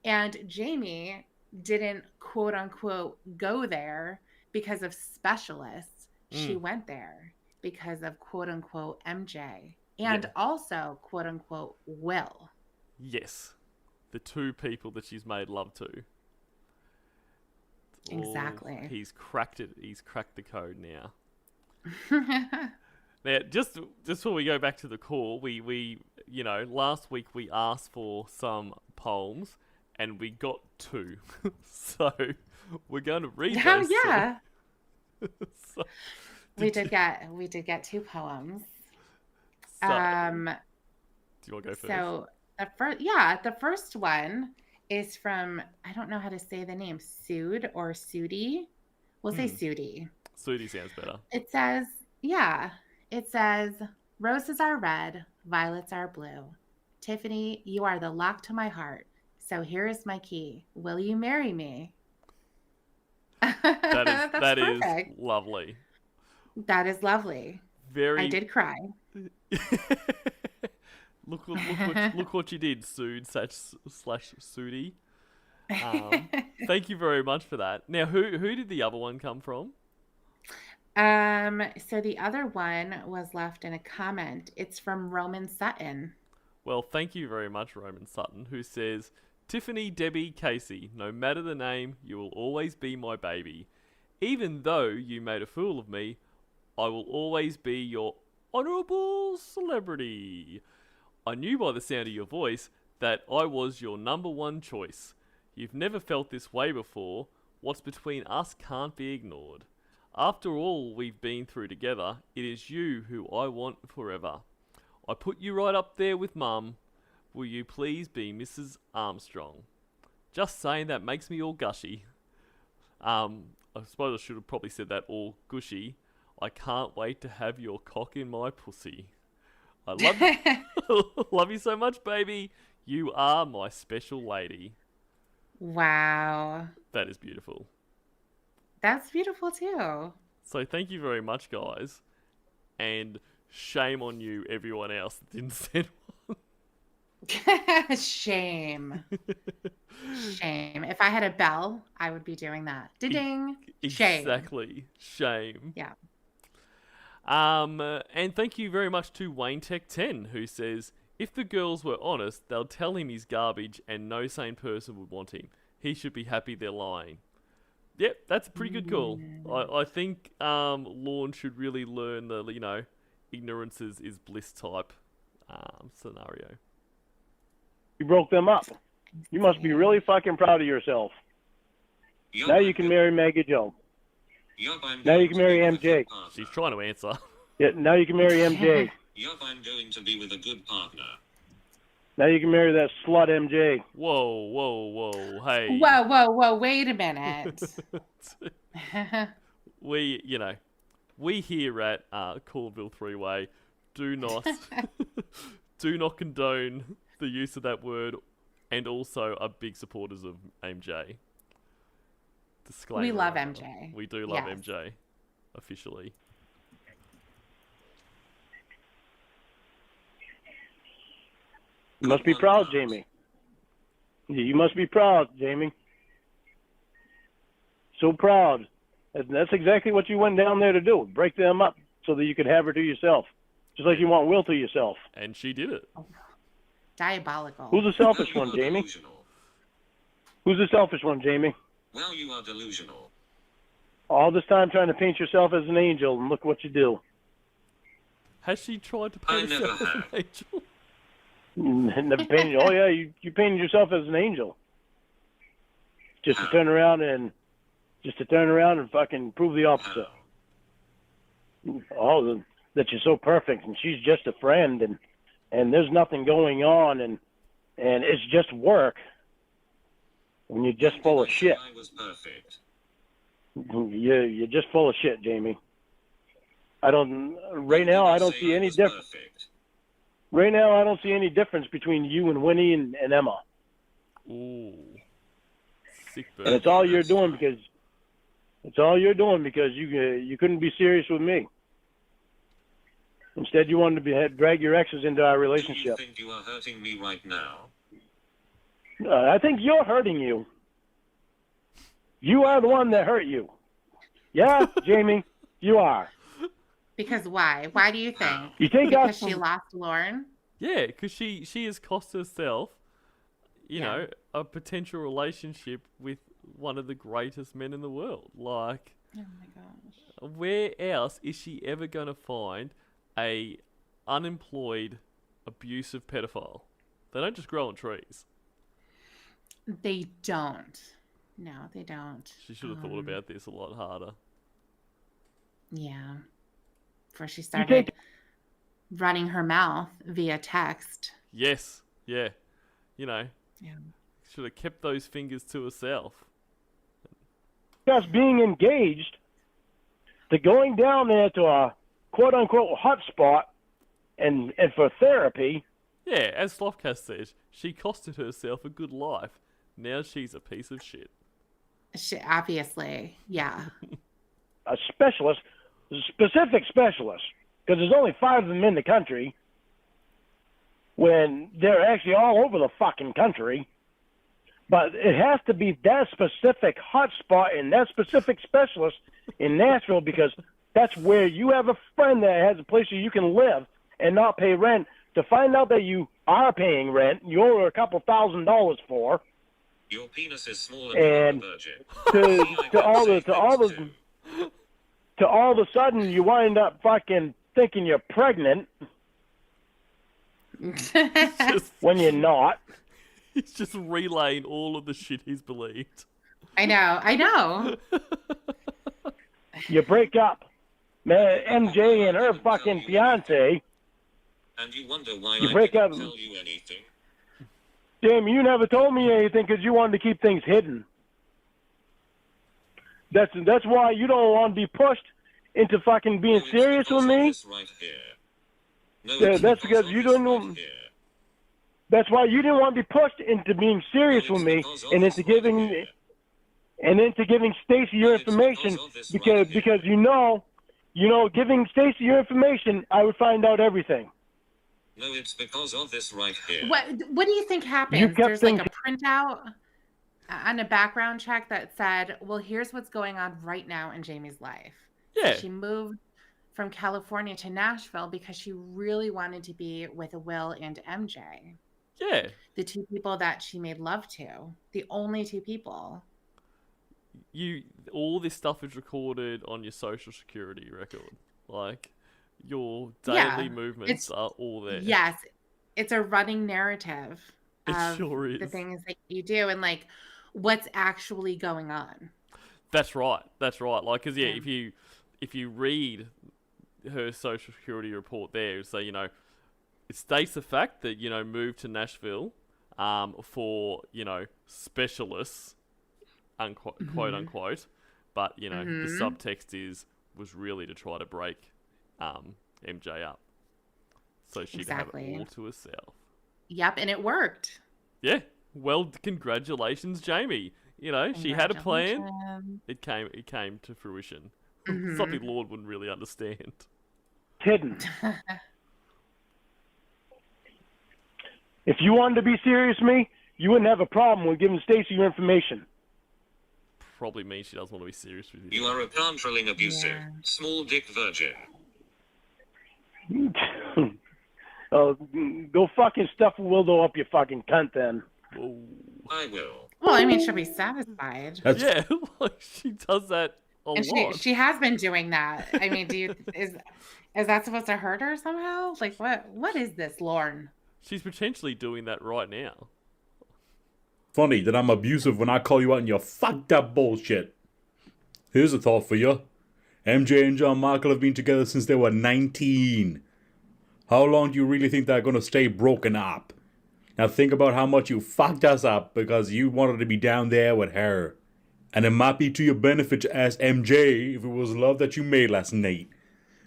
And Jamie didn't quote unquote go there because of specialists. She went there because of quote unquote MJ and Yeah. also quote unquote Will. Yes, the two people that she's made love to. Oh, Exactly. he's cracked it. He's cracked the code now. Now, just before we go back to the call, we last week we asked for some poems, and we got 2. So we're going to read Oh those. yeah. So, We did get 2 poems. so, do you want to go first? So the first one is from, I don't know how to say the name, Sood or Sudi. We'll say Sudi. Sudi sounds better. It says, roses are red, violets are blue. Tiffany, you are the lock to my heart. So here is my key. Will you marry me? That is perfect. lovely. That is lovely. Very. I did cry. look what you did, Sood slash Sudi. Thank you very much for that. Now, who did the other one come from? So the other one was left in a comment. It's from Roman Sutton. Well, thank you very much, Roman Sutton, who says, Tiffany, Debbie, Casey, no matter the name, you will always be my baby. Even though you made a fool of me, I will always be your honourable celebrity. I knew by the sound of your voice that I was your number one choice. You've never felt this way before. What's between us can't be ignored. After all we've been through together, it is you who I want forever. I put you right up there with Mum. Will you please be Mrs. Armstrong? Just saying, that makes me all gushy. I suppose I should have probably said that all gushy. I can't wait to have your cock in my pussy. I love you. Love you so much, baby. You are my special lady. Wow. That is beautiful. That's beautiful too. So thank you very much, guys. And shame on you, everyone else that didn't send one. Shame. Shame. If I had a bell, I would be doing that. Ding. Shame. Exactly. Shame. Yeah. And thank you very much to Wayne Tech 10, who says, if the girls were honest, they'll tell him he's garbage and no sane person would want him. He should be happy they're lying. Yep, that's a pretty good call. I think Lorne should really learn the, ignorance is bliss type scenario. You broke them up. You must be really fucking proud of yourself. Now you can marry Maggie Joe. Now you can marry MJ. She's trying to answer. Yeah, now you can marry MJ. Yup, I'm going to be with a good partner. Now you can marry that slut MJ. Whoa, whoa, whoa! Hey. Whoa! Wait a minute. We here at Cornville Three Way do not condone the use of that word, and also are big supporters of MJ. Disclaimer. We love MJ. We do love Yes. MJ, officially. You must be proud, Jamie. You must be proud, Jamie. So proud. That's exactly what you went down there to do. Break them up so that you could have her to yourself. Just like you want Will to yourself. And she did it. Diabolical. Who's the selfish one, Jamie? Delusional. Who's the selfish one, Jamie? Well, you are delusional. All this time trying to paint yourself as an angel, and look what you do. Has she tried to I paint never herself as an have. angel? Never painted. Oh yeah, you painted yourself as an angel. Just to turn around and fucking prove the opposite. Oh, that you're so perfect, and she's just a friend, and there's nothing going on, and it's just work. And you're just full of shit. I was perfect. You're just full of shit, Jamie. Right now I don't see any difference. Perfect. Right now I don't see any difference between you and Winnie and Emma. Ooh. Sick bird. And it's all you're doing because you couldn't be serious with me. Instead, you wanted to drag your exes into our Do you relationship. think you are hurting me right now? I think you're hurting you. You are the one that hurt you. Yeah, Jamie, you are. Because why? Why do you think? You take Because us. she lost Lorne? Yeah, because she has cost herself, you Yeah. know, a potential relationship with one of the greatest men in the world. Like, Oh my gosh. where else is she ever going to find a unemployed, abusive pedophile? They don't just grow on trees. They don't. No, they don't. She should have thought about this a lot harder. Yeah. Before she You started take running her mouth via text. Yes, yeah. You know, Yeah. should have kept those fingers to herself. us being engaged to going down there to a quote unquote hot spot and for therapy. Yeah, as Slothcast says, she costed herself a good life. Now she's a piece of shit. She, obviously, yeah. A specialist, a specific specialist, because there's only 5 of them in the country, when they're actually all over the fucking country. But it has to be that specific hot spot and that specific specialist in Nashville, because that's where you have a friend that has a place where you can live and not pay rent. To find out that you are paying rent, you owe her a couple $1,000s for. Your penis is smaller And than a virgin. to all of a sudden you wind up fucking thinking you're pregnant Just, when you're not. he's just relaying all of the shit he's believed. I know. You break up, man, MJ and her fucking fiance. And you wonder why You I break didn't up- tell you anything. Damn, you never told me anything because you wanted to keep things hidden. That's why you don't want to be pushed into fucking being No, it's serious because with of me. this right here. No, Yeah, it's that's because because of you this don't know- right here. That's why you didn't want to be pushed into being serious No, with it's me because of and this into right giving here. Stacey your No, it's information because of this right because here. giving Stacey your information, I would find out everything. No, it's because of this right here. What do you think happens? You kept There's like things- a printout on a background check that said, well, here's what's going on right now in Jamie's life. Yeah, She moved from California to Nashville because she really wanted to be with Will and MJ, yeah. the 2 people that she made love to, the only 2 people. All this stuff is recorded on your social security record. Like, your Yeah, daily movements are all there. yes, it's a running narrative It of sure the is. things that you do and like what's actually going on. That's right. That's right. Like, cause yeah, Yeah. if you read her social security report there, so it states the fact that moved to Nashville, for specialists, unquote, quote Mhm. unquote, but the Mhm. subtext was really to try to break, MJ up, so she'd have it Exactly. all to herself. Yep, and it worked. Yeah. Well, congratulations, Jamie. She had a plan. Congratulations. It came to fruition. Something Mhm. Lord wouldn't really understand. Hidden. If you wanted to be serious with me, you wouldn't have a problem with giving Stacy your information. Probably means she doesn't want to be serious with you. You are a controlling, abusive, Yeah. small dick virgin. Go fucking stuff Wildo up, you fucking cunt then. Whoa. I will. Well, I mean, she'll be satisfied. That's Yeah, like she does that a And lot. she has been doing that. I mean, is that supposed to hurt her somehow? Like what is this, Lorne? She's potentially doing that right now. funny that I'm abusive when I call you out on your fucked up bullshit. Here's a thought for you. MJ and John Michael have been together since they were 19. How long do you really think they're gonna stay broken up? Now think about how much you fucked us up because you wanted to be down there with her. And it might be to your benefit to ask MJ if it was love that you made last night.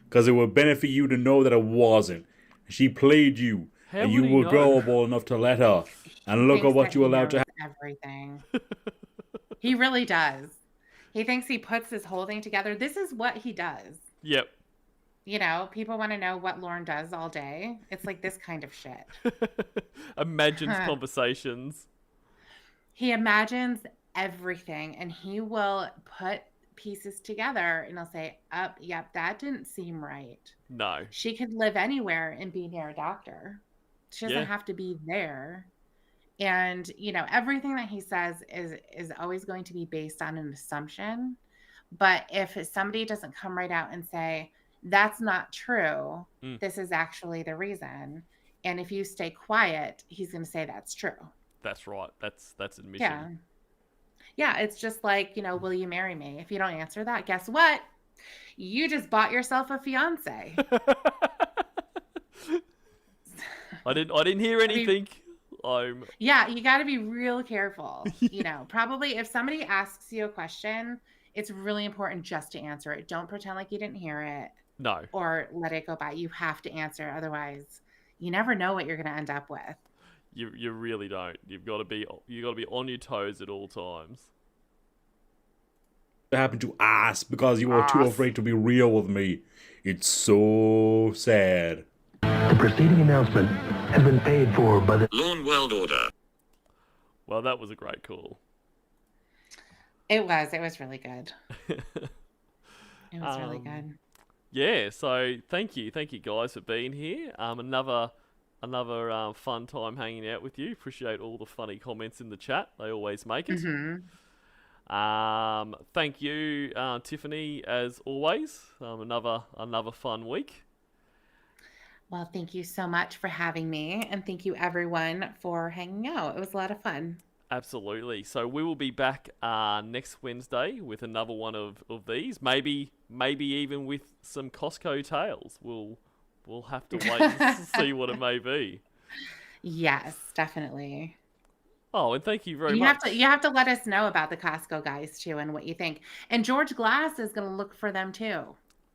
Because it would benefit you to know that it wasn't. She played you. How and would you he were know? gullible enough to let her. And He look at thinks what that you he allowed to knows happen. everything. He really does. He thinks he puts this whole thing together. This is what he does. Yep. People want to know what Lorne does all day. It's like this kind of shit. Imagines conversations. He imagines everything and he will put pieces together and he'll say, yep, that didn't seem right. No. She could live anywhere and be near a doctor. She doesn't Yeah. have to be there. And, everything that he says is always going to be based on an assumption. But if somebody doesn't come right out and say, that's not true, this is actually the reason. And if you stay quiet, he's going to say that's true. That's right. That's admission. Yeah. Yeah, it's just like, will you marry me? If you don't answer that, guess what? You just bought yourself a fiance. I didn't hear anything. Yeah, you got to be real careful. Probably if somebody asks you a question, it's really important just to answer it. Don't pretend like you didn't hear it. No. Or let it go by. You have to answer. Otherwise, you never know what you're going to end up with. You really don't. You got to be on your toes at all times. It happened to us because you were too afraid to be real with me. It's so sad. The preceding announcement has been paid for by the Lorne World Order. Well, that was a great call. It was really good. It was really good. Yeah, so thank you guys for being here. Another fun time hanging out with you. Appreciate all the funny comments in the chat. They always make it. Mm-hmm. Thank you, Tiffany, as always. Another fun week. Well, thank you so much for having me, and thank you everyone for hanging out. It was a lot of fun. Absolutely. So we will be back next Wednesday with another one of these. Maybe even with some Costco tales. We'll have to wait and see what it may be. Yes, definitely. Oh, and thank you very much. You have to let us know about the Costco guys too and what you think. And George Glass is going to look for them too.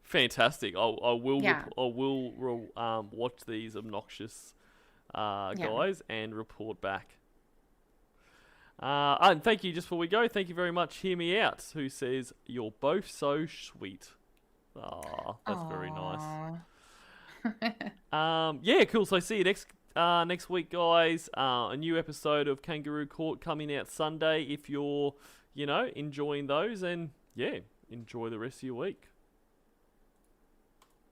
Fantastic. I will Yeah. watch these obnoxious guys and report back. And thank you, just before we go, thank you very much, Hear Me Out, who says, "You're both so sweet." Ah, that's very nice. Yeah, cool. So see you next week, guys. A new episode of Kangaroo Court coming out Sunday. If you're, enjoying those, and yeah, enjoy the rest of your week.